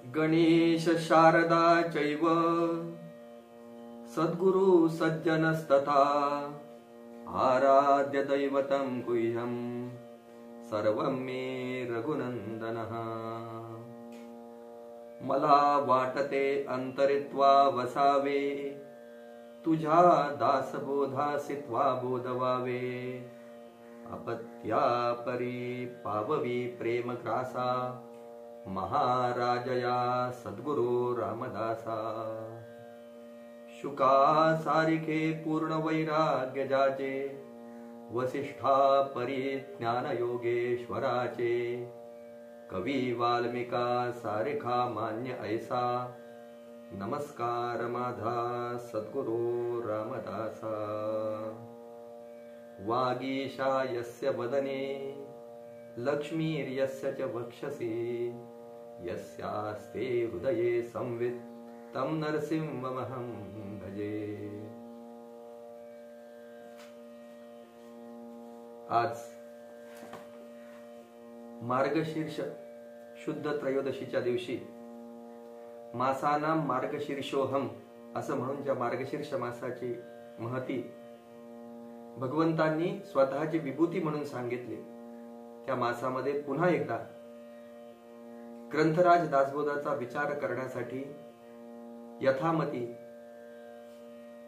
गणेश शारदा चैव सद्गुरु सज्जनस्तथा आराध्य दैवतं गुह्यं सर्वं मे रघुनंदनः। मला वाटते अंतरित्वा वसावे तुझ्या दासबोधासित्वा बोधवावे। अपत्या परी पाववी प्रेम ग्रासा महाराजया सद्गुरु रामदासा। शुका सारिखे पूर्ण वैराग्य जाचे वसिष्ठा परी ज्ञान योगेश्वराचे। कवी वाल्मिका सारिखा मान्य ऐसा नमस्कार माझा सद्गुरु रामदासा। वागीशा यस्य वदने लक्ष्मीर्यस्य च वक्षसि यस्यास्ते हृदये संवित् तं नरसिंहमहं भजे। आज मार्गशीर्ष शुद्ध त्रयोदशीच्या दिवशी मासानां मार्गशीर्षोहम असं म्हणून ज्या मार्गशीर्ष मासाची महती भगवंतांनी स्वतःची विभूती म्हणून सांगितली, त्या मासामध्ये पुन्हा एकदा ग्रंथराज दासबोधाचा विचार करण्यासाठी यथामती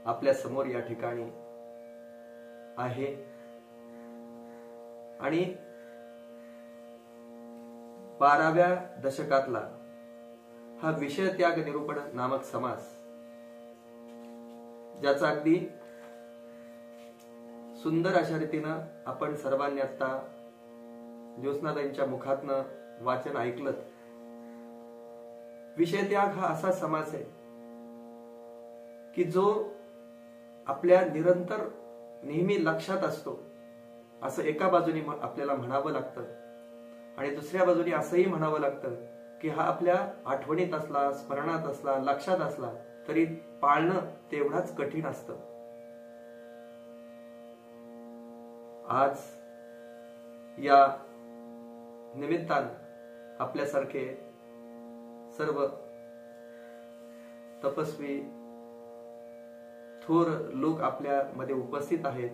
आपल्या समोर या ठिकाणी आहे। आणि 12व्या दशकातला हा विषय त्याग निरूपण नामक समास, ज्याचा अगदी सुंदर अशा रीतीनं आपण सर्वांनी आता ज्योत्स्नाताईंच्या मुखातनं वाचन ऐकलं। विषय त्याग हा असा समास आहे की जो आपल्या निरंतर नेहमी लक्षात असतो असं एका बाजूने आपल्याला म्हणावं लागतं, आणि दुसऱ्या बाजूने असंही म्हणावं लागतं की हा आपल्या आठवणीत असला, स्मरणात असला, लक्षात असला तरी पाळणं तेवढाच कठीण असतं। आज या निमित्तानं आपल्यासारखे सर्व तपस्वी थोर लोक आपल्या मध्ये उपस्थित आहेत,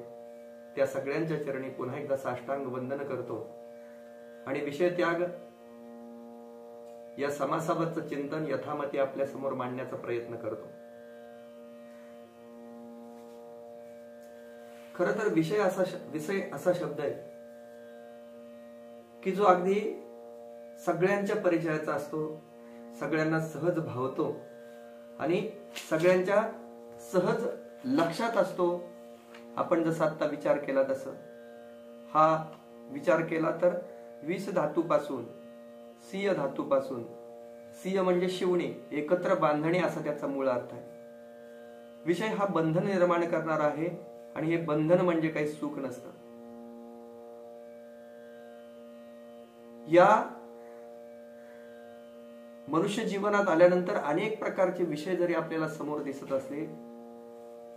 त्या सगळ्यांच्या चरणी पुन्हा एकदा साष्टांग वंदन करतो आणि विषय त्याग या समासावरचं चिंतन यथामती आपल्या समोर मांडण्याचा प्रयत्न करतो। खरं तर विषय असा शब्द आहे की जो अगदी सगळ्यांच्या परिचयाचा असतो, सगळ्यांना सहज भावतो आणि सगळ्यांच्या सहज लक्षात असतो। आपण जसा आता विचार केला तसं हा विचार केला तर 20 धातूपासून, सिय धातूपासून, सिय म्हणजे शिवणे, एकत्र बांधणे असा त्याचा मूळ अर्थ आहे। विषय हा बंधन निर्माण करणारा आहे आणि हे बंधन म्हणजे काही सुख नसतं। या मनुष्य जीवनात आल्यानंतर अनेक प्रकारचे विषय जरी आपल्याला समोर दिसत असले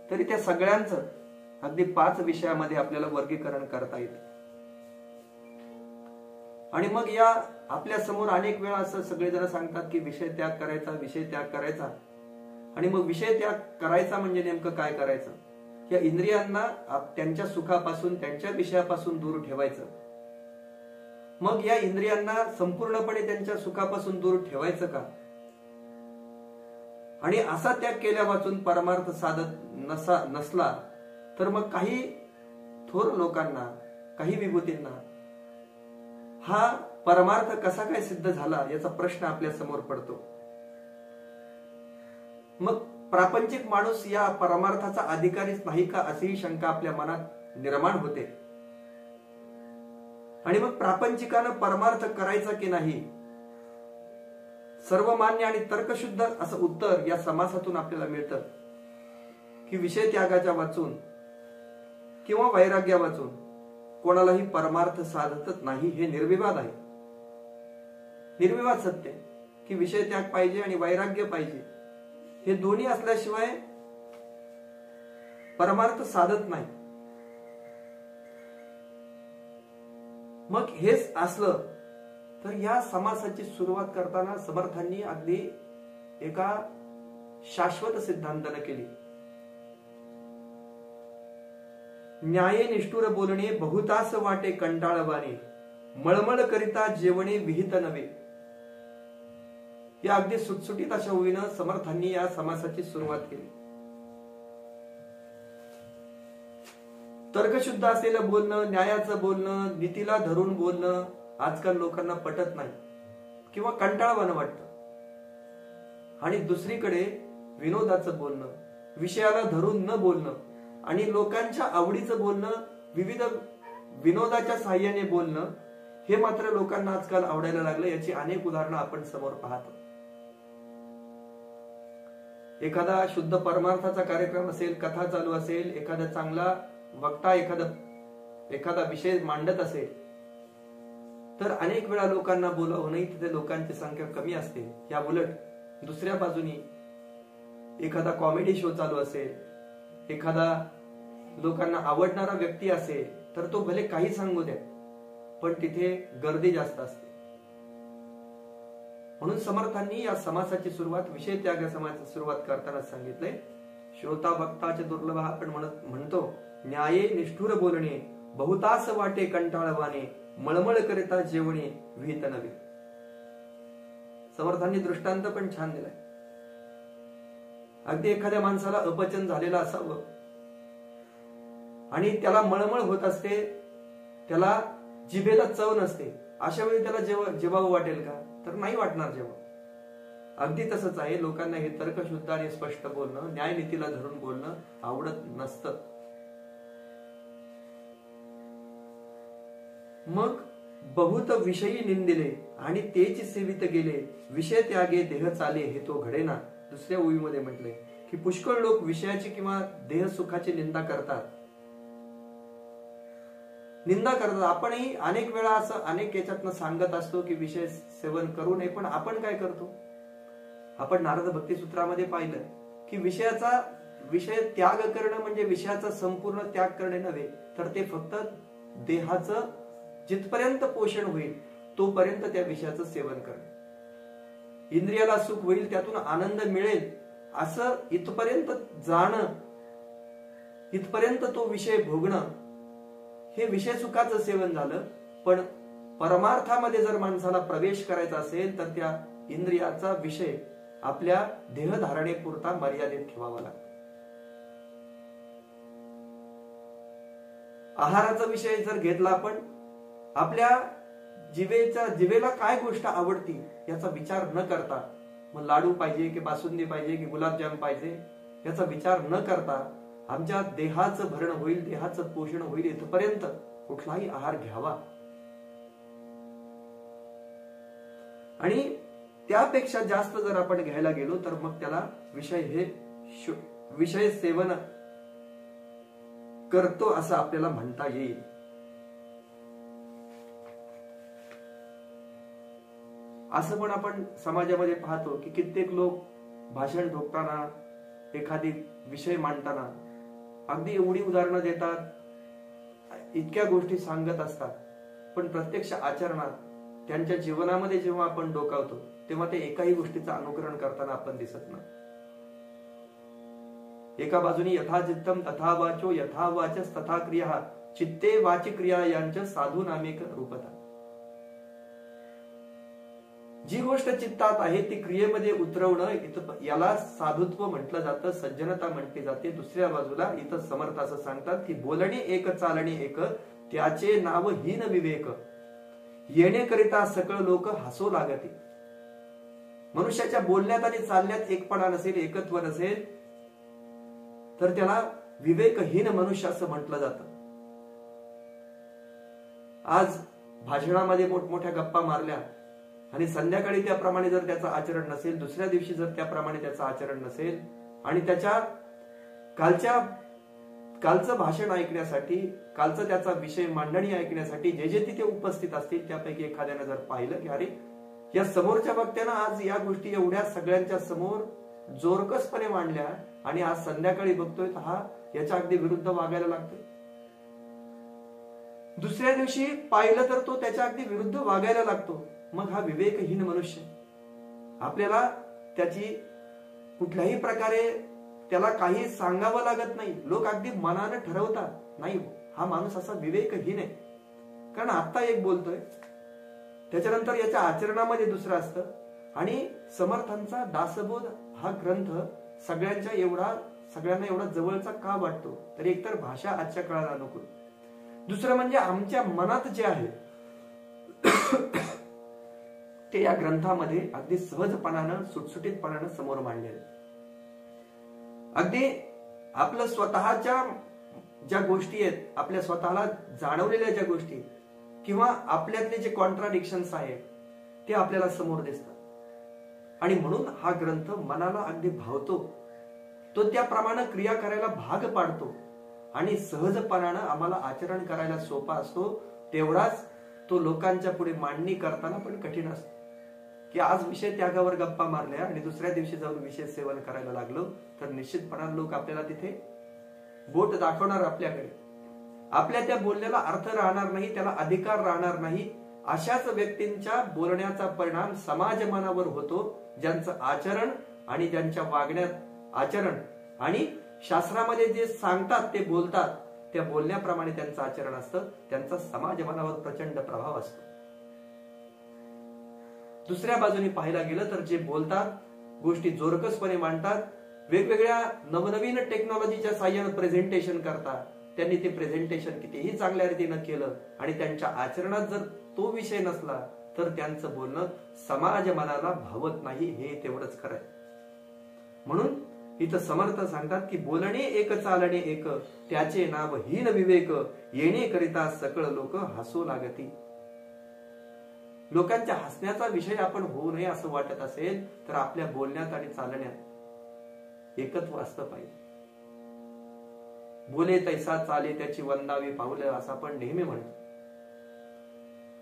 तरी त्या सगळ्यांचं अगदी 5 विषयामध्ये आपल्याला वर्गीकरण करता येते। आणि मग या आपल्या समोर अनेक वेळा असं सगळेजण सांगतात की विषय त्याग करायचा, विषय त्याग करायचा। आणि मग विषय त्याग करायचा म्हणजे नेमकं काय करायचं? या इंद्रियांना त्यांच्या सुखापासून, त्यांच्या विषयापासून दूर ठेवायचं। मग या इंद्रियांना संपूर्णपणे त्यांच्या सुखापासून दूर ठेवायचं का? आणि असा त्याग केल्या वाचून परमार्थ साधत नसला तर मग काही थोर लोकांना, काही विभूतींना हा परमार्थ कसा काय सिद्ध झाला याचा प्रश्न आपल्या समोर पडतो। मग प्रापंचिक माणूस या परमार्थाचा अधिकारीच नाही का अशी शंका आपल्या मनात निर्माण होते। आणि मग प्रापंचिकानं परमार्थ करायचा की नाही, सर्वमान्य आणि तर्कशुद्ध असं उत्तर या समासातून आपल्याला मिळतं की विषय त्यागाच्या वाचून किंवा वैराग्या वाचून कोणालाही परमार्थ साधतच नाही, हे निर्विवाद आहे। निर्विवाद सत्य की विषय त्याग पाहिजे आणि वैराग्य पाहिजे, हे दोन्ही असल्याशिवाय परमार्थ साधत नाही। मग हेच असलं तर या समासाची सुरुवात करताना समर्थांनी अगदी एका शाश्वत सिद्धांताने केली. न्याये निष्ठुर बोलणे बहुतास वाटे कंटाळवाने, मळमळ करिता जेवणे विहित नव्हे. या अगदी सुटसुटीत अशा ओळीनं समर्थांनी या समासाची सुरुवात केली. तर्कशुद्ध असलेलं बोलणं, न्यायाचं बोलणं, नीतीला धरून बोलणं आजकाल लोकांना पटत नाही किंवा कंटाळवाणं वाटतं. आणि दुसरीकडे विनोदाचं बोलणं, विषयाला धरून न बोलणं आणि लोकांच्या आवडीचं बोलणं, विविध विनोदाच्या साह्याने बोलणं, हे मात्र लोकांना आजकाल आवडायला लागलं. याची अनेक उदाहरणं आपण समोर पाहतो. एखादा शुद्ध परमार्थाचा कार्यक्रम असेल, कथा चालू असेल, एखादा चांगला वक्ता एखादा विषय मांडत असेल, तर अनेक वेळा लोकांना बोलावं नाही, तिथे लोकांची संख्या कमी असते. या उलट दुसऱ्या बाजूनी एखादा कॉमेडी शो चालू असेल, एखादा लोकांना आवडणारा व्यक्ती असेल, तर तो भले काही सांगू द्या, पण तिथे गर्दी जास्त असते. म्हणून समर्थांनी या समासाची सुरुवात, विषय त्याग समासाची सुरुवात करताना सांगितलंय, श्रोता वक्ताचे दुर्लभ आपण म्हणतो, न्याये निष्ठुर बोलणे बहुतास वाटे कंटाळवाने, मळमळ करिता जेवणे विहित नव्हे. समर्थांनी दृष्टांत पण छान दिलाय. अगदी एखाद्या माणसाला अपचन झालेलं असावं आणि त्याला मळमळ होत असते, त्याला जिभेला चव नसते, अशा वेळी त्याला जेवावं वाटेल का? तर नाही वाटणार जेव्हा. अगदी तसंच आहे, लोकांना हे तर्कशुद्ध आणि स्पष्ट बोलणं, न्यायनीतीला धरून बोलणं आवडत नसतं. मग बहुत विषयी निंदिले आणि तेच सेवित गेले, विषय त्यागे देह चाले हे तो घडेना. दुसऱ्या ओळीमध्ये म्हटले की पुष्कळ लोक विषयाची किंवा देह सुखाची निंदा करतात. आपणही अनेक वेळा असं अनेक याच्यातनं सांगत असतो की विषय सेवन करू नये, पण आपण काय करतो? आपण नारद भक्ती सूत्रामध्ये पाहिलं की विषय त्याग करणं म्हणजे विषयाचा संपूर्ण त्याग करणे नव्हे, तर ते फक्त देहाचं जिथपर्यंत पोषण होईल तोपर्यंत त्या विषयाचं सेवन करणं. इंद्रियाला सुख होईल, त्यातून आनंद मिळेल असं इथपर्यंत जाणं, इथपर्यंत तो विषय भोगणं, हे विषय सुखाचं सेवन झालं. पण परमार्थामध्ये जर माणसाला प्रवेश करायचा असेल तर त्या इंद्रियाचा विषय आपल्या देहधारणेपुरता मर्यादित ठेवावा लागतो. आहाराचा विषय जर घेतला आपण, आपल्या जिभेला काय गोष्ट आवडती याचा विचार न करता, मग लाडू पाहिजे की बासुंदी पाहिजे की गुलाबजाम पाहिजे याचा विचार न करता आमच्या देहाचं भरण होईल, देहाचं पोषण होईल इथपर्यंत कुठलाही आहार घ्यावा. आणि त्यापेक्षा जास्त जर आपण घ्यायला गेलो तर मग त्याला विषय सेवन करतो असं आपल्याला म्हणता येईल. असं पण आपण समाजामध्ये पाहतो की कित्येक लोक भाषण ठोकताना, एखादी विषय मांडताना अगदी एवढी उदाहरणं देतात, इतक्या गोष्टी सांगत असतात, पण प्रत्यक्ष आचरणात त्यांच्या जीवनामध्ये जेव्हा आपण डोकावतो तेव्हा ते एकाही गोष्टीचं अनुकरण करताना आपण दिसत नाही. एका बाजूनी यथा चित्तम तथा वाचो, यथा वाचस तथा क्रिया, चित्ते वाची क्रिया यांच्या साधू नामेक रूपता. जी गोष्ट चित्तात आहे ती क्रियेमध्ये उतरवणं, याला साधुत्व म्हटलं जातं, सज्जनता म्हटली जाते. दुसऱ्या बाजूला इथं समर्थ असं सांगतात की बोलणे एक चालणे एक, त्याचे नाव हीन विवेक, येणे करिता सकळ लोक हसो लागते. मनुष्याच्या बोलण्यात आणि चालण्यात एकपणा नसेल, एकत्व नसेल तर त्याला विवेकहीन मनुष्य असं म्हटलं जातं. आज भाषणामध्ये मोठमोठ्या गप्पा मारल्या आणि संध्याकाळी त्याप्रमाणे जर त्याचं आचरण नसेल, दुसऱ्या दिवशी जर त्याप्रमाणे त्याचं आचरण नसेल आणि त्याच्या कालचं भाषण ऐकण्यासाठी, कालचं त्याचा विषय मांडणी ऐकण्यासाठी जे तिथे उपस्थित असतील त्यापैकी एखाद्याने जर पाहिलं की अरे या समोरच्या वक्त्यानं आज या गोष्टी एवढ्या सगळ्यांच्या समोर जोरकसपणे मांडल्या आणि आज संध्याकाळी बघतोय हा याच्या अगदी विरुद्ध वागायला लागतोय, दुसऱ्या दिवशी पाहिलं तर तो त्याच्या अगदी विरुद्ध वागायला लागतो. मग हा विवेकहीन मनुष्य. आपल्याला त्याची कुठल्याही प्रकारे त्याला काही सांगावं लागत नाही. लोक अगदी मनानं ठरवतात, नाही हा माणूस असा विवेकहीन आहे. कारण आता एक बोलतोय, त्याच्यानंतर याच्या आचरणामध्ये दुसरं असतं. आणि समर्थांचा दासबोध हा ग्रंथ सगळ्यांना एवढा जवळचा का वाटतो? तर एकतर भाषा आजच्या काळाला अनुकूल, दुसरं म्हणजे आमच्या मनात जे आहे ते या ग्रंथामध्ये अगदी सहजपणानं सुटसुटीतपणानं समोर मांडलेलं. अगदी आपलं स्वतःच्या ज्या गोष्टी आहेत, आपल्या स्वतःला जाणवलेल्या ज्या गोष्टी किंवा आपल्यातले जे कॉन्ट्राडिक्शन्स आहेत ते आपल्याला समोर दिसतात. आणि म्हणून हा ग्रंथ मनाला अगदी भावतो. तो त्याप्रमाणे क्रिया करायला भाग पाडतो आणि सहजपणानं आम्हाला आचरण करायला सोपा असतो. तेवढाच तो लोकांच्या पुढे मांडणी करताना पण कठीण असतो. की आज विषय त्यागावर गप्पा मारल्या आणि दुसऱ्या दिवशी जाऊन विषय सेवन करायला लागलो तर निश्चितपणाने लोक आपल्याला तिथे बोट दाखवणार आपल्याकडे. आपल्या त्या बोलण्याला अर्थ राहणार नाही, त्याला अधिकार राहणार नाही. अशाच व्यक्तींच्या बोलण्याचा परिणाम समाज मनावर होतो, ज्यांचं आचरण आणि ज्यांच्या वागण्यात आचरण आणि शास्त्रामध्ये जे सांगतात ते बोलतात त्या बोलण्याप्रमाणे त्यांचं आचरण असतं, त्यांचा समाज मनावर प्रचंड प्रभाव असतो. दुसऱ्या बाजूने पाहायला गेलं तर जे बोलतात, गोष्टी जोरकसपणे मांडतात, वेगवेगळ्या नवनवीन टेक्नॉलॉजीच्या साहाय्याने प्रेझेंटेशन करतात, त्यांनी ते प्रेझेंटेशन कितीही चांगल्या रीतीनं केलं आणि त्यांच्या आचरणात जर तो विषय नसला तर त्यांचं बोलणं समाज मनाला भावत नाही. हे तेवढंच खरंय. म्हणून इथं समर्थ सांगतात की बोलणे एक चालणे एक, त्याचे नाव हीन विवेक, येणे करिता सकळ लोक हसू लागती. लोकांच्या हसण्याचा विषय आपण होऊ नये असं वाटत असेल तर आपल्या बोलण्यात आणि चालण्यात एकत्व असतं पाहिजे. बोले तैसा चाले त्याची वंदावी पावलं असं आपण नेहमी म्हणतो.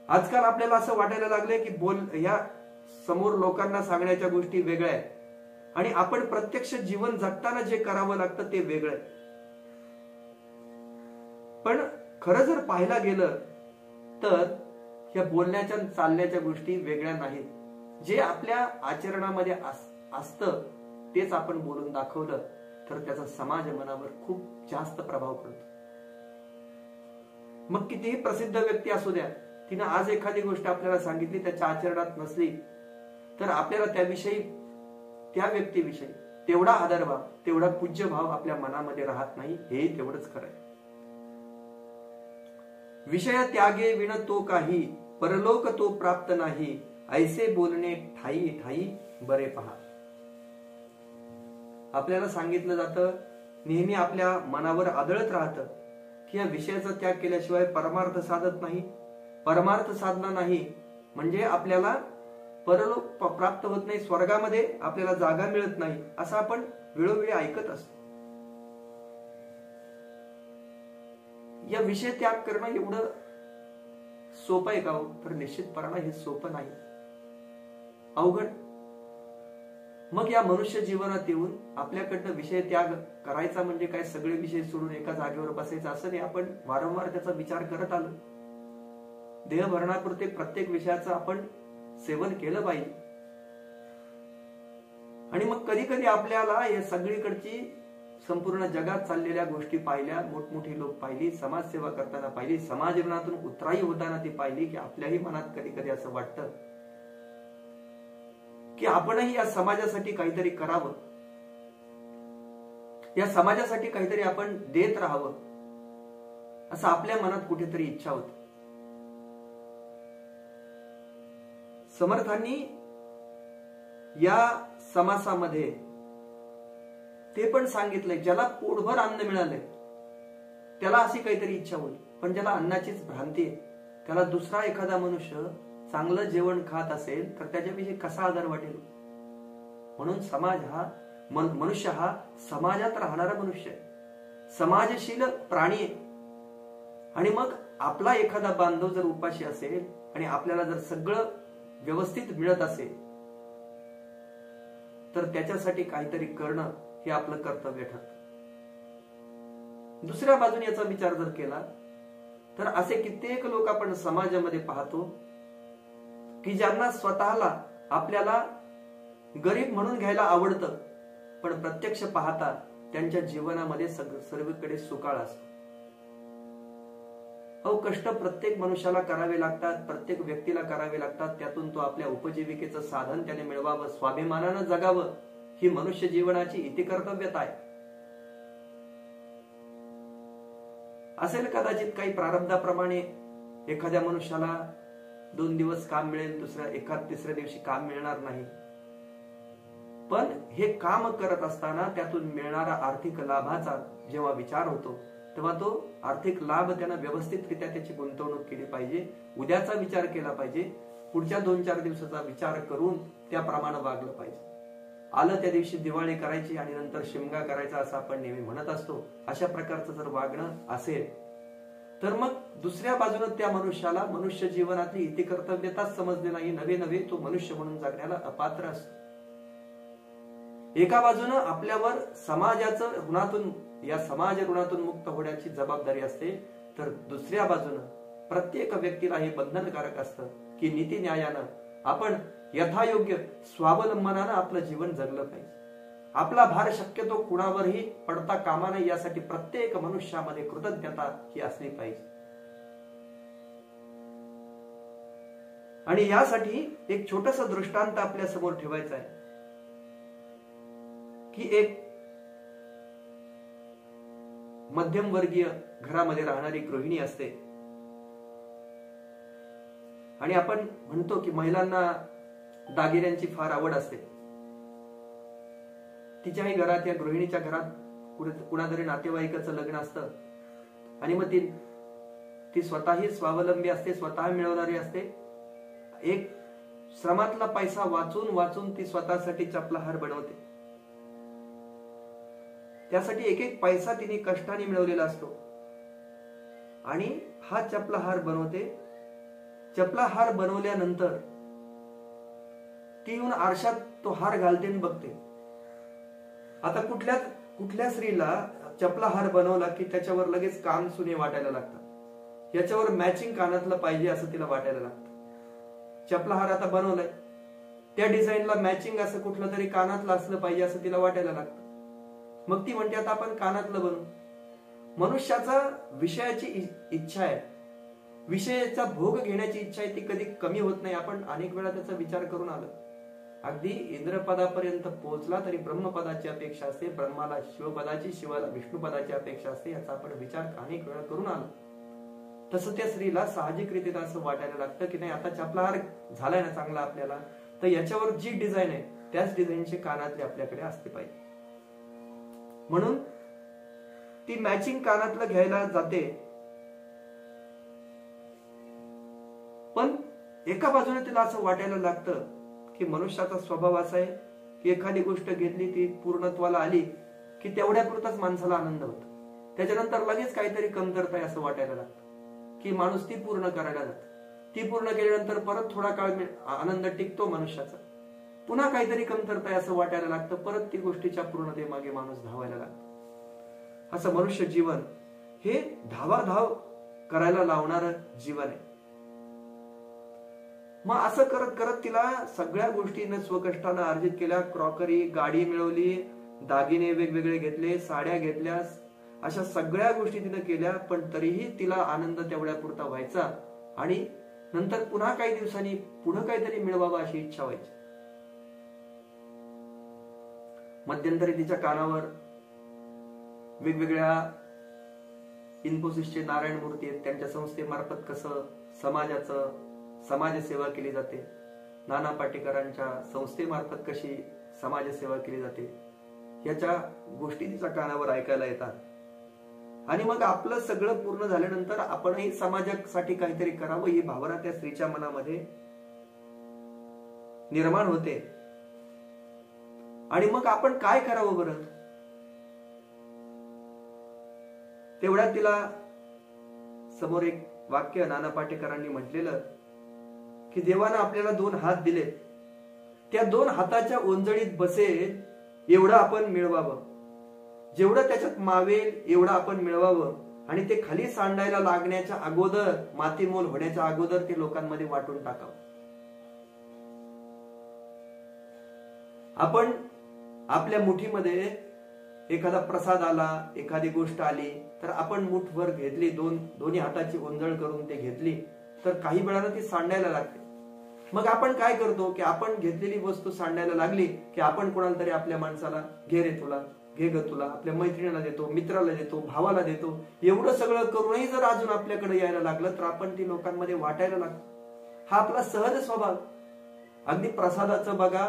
आजकाल आपल्याला असं वाटायला लागले की या समोर लोकांना सांगण्याच्या गोष्टी वेगळ्या आहेत आणि आपण प्रत्यक्ष जीवन जगताना जे करावं लागतं ते वेगळं आहे. पण खरं जर पाहायला गेलं तर या बोलण्याच्या चालण्याच्या गोष्टी वेगळ्या नाहीत. जे आपल्या आचरणामध्ये असतं तेच आपण बोलून दाखवलं तर त्याचा समाज मनावर खूप जास्त प्रभाव पडतो. मग कितीही प्रसिद्ध व्यक्ती असू द्या, तिनं आज एखादी गोष्ट आपल्याला सांगितली, त्याच्या आचरणात नसली तर आपल्याला त्याविषयी, त्या व्यक्तीविषयी तेवढा आदरभाव, तेवढा पूज्यभाव आपल्या मनामध्ये राहत नाही. हे तेवढंच खरंय. विषय त्यागे विण तो काही, परलोक तो प्राप्त नाही, ऐसे बोलणे ठाई ठाई बरे पहा. आपल्याला सांगितलं जातं, नेहमी आपल्या मनावर आदळत राहतं की या विषयाचा त्याग केल्याशिवाय परमार्थ साधत नाही. परमार्थ साधना नाही म्हणजे आपल्याला परलोक प्राप्त होत नाही, स्वर्गामध्ये आपल्याला जागा मिळत नाही, असं आपण वेळोवेळी ऐकत असतो. या विषय त्याग करणं एवढं सोपं आहे का हो? तर निश्चितपणे हे सोपं नाही, अवघड. मग या मनुष्य जीवनात येऊन आपल्याकडनं विषय त्याग करायचा म्हणजे काय सगळे विषय सोडून एका जागेवर बसायचं असं नाही. आपण वारंवार त्याचा विचार करत आलो. देहभरणापुरते प्रत्येक विषयाचं आपण सेवन केलं पाहिजे. आणि मग कधी कधी आपल्याला या सगळीकडची संपूर्ण जगात चाललेल्या गोष्टी पाहिल्या, मोठमोठी लोक पाहिली, समाजसेवा करताना पाहिली, समाज जीवनातून उतराई होताना ती पाहिली की आपल्याही मनात कधी कधी असं वाटतं की आपणही या समाजासाठी काहीतरी करावं, या समाजासाठी काहीतरी आपण देत राहावं, असं आपल्या मनात कुठेतरी इच्छा होती. समर्थांनी या समासामध्ये ते पण सांगितलंय, ज्याला पोटभर अन्न मिळालंय त्याला अशी काहीतरी इच्छा होईल, पण ज्याला अन्नाचीच भ्रांती आहे, त्याला दुसरा एखादा मनुष्य चांगलं जेवण खात असेल तर त्याच्याविषयी कसा आदर वाटेल. म्हणून मनुष्य हा समाजात राहणारा मनुष्य आहे, समाजशील प्राणी आहे. आणि मग आपला एखादा बांधव जर उपाशी असेल आणि आपल्याला जर सगळं व्यवस्थित मिळत असेल तर त्याच्यासाठी काहीतरी करणं हे आपलं कर्तव्य ठरतं. दुसऱ्या बाजूने याचा विचार जर केला तर असे कित्येक लोक आपण समाजामध्ये पाहतो की ज्यांना स्वतःला आपल्याला गरीब म्हणून घ्यायला आवडतं, पण प्रत्यक्ष पाहता त्यांच्या जीवनामध्ये सर्वीकडे सुकाळ असतो. कष्ट प्रत्येक मनुष्याला करावे लागतात, प्रत्येक व्यक्तीला करावे लागतात. त्यातून तो आपल्या उपजीविकेचं साधन त्याने मिळवावं, स्वाभिमानानं जगावं, ही मनुष्य जीवनाची इतिकर्तव्यता आहे. असेल कदाचित काही प्रारब्धाप्रमाणे एखाद्या मनुष्याला 2 दिवस काम मिळेल, तिसऱ्या दिवशी काम मिळणार नाही. पण हे काम करत असताना त्यातून मिळणारा आर्थिक लाभाचा जेव्हा विचार होतो, तेव्हा तो आर्थिक लाभ त्यानं व्यवस्थितरित्या त्याची गुंतवणूक केली पाहिजे. उद्याचा विचार केला पाहिजे, पुढच्या 2-4 दिवसाचा विचार करून त्याप्रमाणे वागलं पाहिजे. आलं त्या दिवशी दिवाळी करायची आणि नंतर शिमगा करायचा असं आपण नेहमी म्हणत असतो. अशा प्रकारचं जर वागणं असेल तर मग दुसऱ्या बाजूने त्या मनुष्याला मनुष्य जीवनातली इतिकर्तव्यताच समजली नाही, नवे तो मनुष्य म्हणून जगण्याला अपात्र असतो. एका बाजूने आपल्यावर समाजाचं ऋणातून, या समाज ऋणातून मुक्त होण्याची जबाबदारी असते, तर दुसऱ्या बाजूने प्रत्येक व्यक्तीला हे बंधनकारक असतं की नीती न्यायानं आपण यथायोग्य स्वावलंबनानं आपलं जीवन जगलं पाहिजे. आपला भार शक्यतो कुणावरही पडता कामा नये, यासाठी प्रत्येक मनुष्यामध्ये कृतज्ञता ही असली पाहिजे. आणि यासाठी एक छोटस दृष्टांत आपल्या समोर ठेवायचा आहे की एक मध्यमवर्गीय घरामध्ये राहणारी गृहिणी असते आणि आपण म्हणतो की महिलांना दागिन्यांची फार आवड असते. तिच्याही घरात, या गृहिणीच्या घरात कुणातरी नातेवाईकाचं लग्न असतं आणि मग ती स्वतःही स्वावलंबी असते, स्वतः मिळवणारी असते. एक श्रमातला पैसा वाचून ती स्वतःसाठी चपलाहार बनवते. त्यासाठी एक पैसा तिने कष्टाने मिळवलेला असतो आणि हा चपलाहार बनवते. चपलाहार बनवल्यानंतर ती येऊन आरशात तो हार घालते आणि बघते. आता कुठल्या स्त्रीला चपलाहार बनवला की त्याच्यावर लगेच कान सुने वाटायला लागतात, याच्यावर मॅचिंग कानातलं पाहिजे असं तिला वाटायला लागतं. चपलाहार आता बनवलाय, त्या डिझाईनला मॅचिंग असं कुठलं तरी कानातलं असलं पाहिजे असं तिला वाटायला लागतं. मग ती म्हणते आता आपण कानातलं बनवू. मनुष्याचा विषयाची इच्छा आहे, विषयाचा भोग घेण्याची इच्छा आहे, ती कधी कमी होत नाही. आपण अनेक वेळा त्याचा विचार करून आलो. अगदी इंद्रपदापर्यंत पोहोचला तरी ब्रह्मपदाची अपेक्षा असते, ब्रह्माला शिवपदाची, शिवाला विष्णुपदाची अपेक्षा असते. याचा आपण विचार अनेक वेळा करून आलो. तसं त्या स्त्रीला साहजिकरित्या असं वाटायला लागतं की नाही, आता चपलाहार झालाय ना चांगला आपल्याला, तर याच्यावर जी डिझाईन आहे त्याच डिझाईनचे कानातले आपल्याकडे असते पाहिजे. म्हणून ती मॅचिंग कानातलं घ्यायला जाते. पण एका बाजूने तिला असं वाटायला लागतं की मनुष्याचा स्वभाव असा आहे की एखादी गोष्ट घेतली, ती पूर्णत्वाला आली की तेवढ्यापुरताच माणसाला आनंद होतो. त्याच्यानंतर लगेच काहीतरी कमतरता आहे असं वाटायला लागतं की माणूस ती पूर्ण करायला जातो. ती पूर्ण केल्यानंतर परत थोडा काळ आनंद टिकतो मनुष्याचा, पुन्हा काहीतरी कमतरता आहे असं वाटायला लागतं, परत ती गोष्टीच्या पूर्णतेमागे माणूस धावायला लागतो. असं मनुष्य जीवन हे धावाधाव करायला लावणारं जीवन आहे. मग असं करत करत तिला सगळ्या गोष्टीने स्वकष्टानं अर्जित केल्या. क्रॉकरी, गाडी मिळवली, दागिने वेगवेगळे घेतले, साड्या घेतल्या, अशा सगळ्या गोष्टी तिने केल्या. पण तरीही तिला आनंद तेवढ्या पुरता व्हायचा आणि नंतर पुन्हा काही दिवसांनी पुढे काहीतरी मिळवावं अशी इच्छा व्हायची. मध्यंतरी तिच्या कानावर वेगवेगळ्या इन्फोसिसचे नारायण मूर्ती आहेत, त्यांच्या संस्थेमार्फत कसं समाजसेवा केली जाते, नाना पाटेकरांच्या संस्थेमार्फत कशी समाजसेवा केली जाते, याच्या गोष्टी तिच्या कानावर ऐकायला येतात. आणि मग आपलं सगळं पूर्ण झाल्यानंतर आपणही समाजासाठी काहीतरी करावं ही भावना त्या स्त्रीच्या मनामध्ये निर्माण होते. आणि मग आपण काय करावं बरं? तेवढ्यात तिला समोर एक वाक्य नाना पाटेकरांनी म्हटलेलं की देवानं आपल्याला 2 हात दिले, त्या 2 हाताच्या ओंजळीत बसेल एवढं आपण मिळवावं, जेवढं त्याच्यात मावेल एवढं आपण मिळवावं आणि ते खाली सांडायला लागण्याच्या अगोदर, मातीमोल होण्याच्या अगोदर ते लोकांमध्ये वाटून टाकावं. आपण आपल्या मुठीमध्ये एखादा प्रसाद आला, एखादी गोष्ट आली, तर आपण मुठभर घेतली, दोन्ही हाताची ओंजळ करून ते घेतली, तर काही वेळानं ती सांडायला लागते. मग आपण काय करतो की आपण घेतलेली वस्तू सांडायला लागली की आपण कोणाला तरी आपल्या माणसाला, घे रे तुला, घे ग तुला, आपल्या मैत्रिणीला देतो, मित्राला देतो, भावाला देतो. एवढं सगळं करूनही जर अजून आपल्याकडे यायला लागलं तर आपण ती लोकांमध्ये वाटायला लागतो. हा आपला सहज स्वभाव. अगदी प्रसादाचं बघा,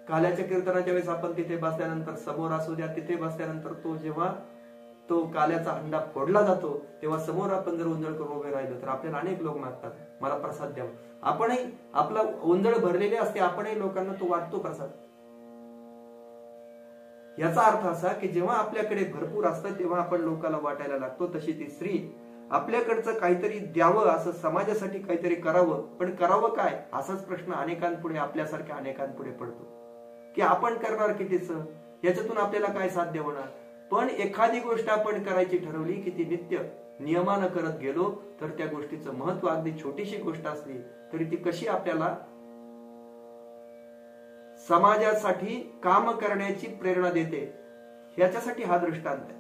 काल्याच्या कीर्तनाच्या वेळेस आपण तिथे बसल्यानंतर, समोर असू द्या, तिथे बसल्यानंतर तो जेव्हा तो काल्याचा हंडा फोडला जातो तेव्हा समोर आपण जर ओंजळ करून उभे राहिलो तर आपल्याला अनेक लोक मागतात, मला प्रसाद द्यावा. आपणही, आपला ओंजळ भरलेले असते, आपणही लोकांना तो वाटतो प्रसाद. याचा अर्थ असा की जेव्हा आपल्याकडे भरपूर असतं तेव्हा आपण लोकांना वाटायला लागतो. तशी ती स्त्री आपल्याकडचं काहीतरी द्यावं, असं समाजासाठी काहीतरी करावं, पण करावं काय, असाच प्रश्न अनेकांपुढे, आपल्यासारख्या अनेकांपुढे पडतो की आपण करणार कितीच, याच्यातून आपल्याला काय साध्य होणार. पण एखादी गोष्ट आपण करायची ठरवली की ती नित्य नियमानं करत गेलो तर त्या गोष्टीचं महत्व, अगदी छोटीशी गोष्ट असली तरी ती कशी आपल्याला समाजासाठी काम करण्याची प्रेरणा देते, याच्यासाठी हा दृष्टांत आहे.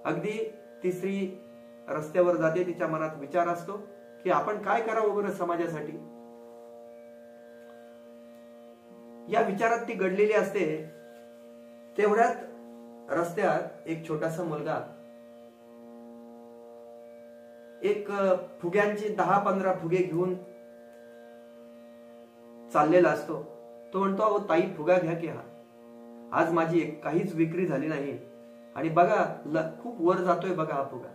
अगदी ती स्त्री रस्त्यावर जाते, तिच्या मनात विचार असतो की आपण काय करावं बरं समाजासाठी. या विचारात ती घडलेली असते. तेवढ्यात रस्त्यात एक छोटासा मुलगा एक फुग्यांची 10-15 फुगे घेऊन चाललेला असतो. तो म्हणतो, अहो ताई, फुगा घ्या की, हा आज माझी काहीच विक्री झाली नाही आणि बघा खूप वर जातोय, बघा हा फुगा,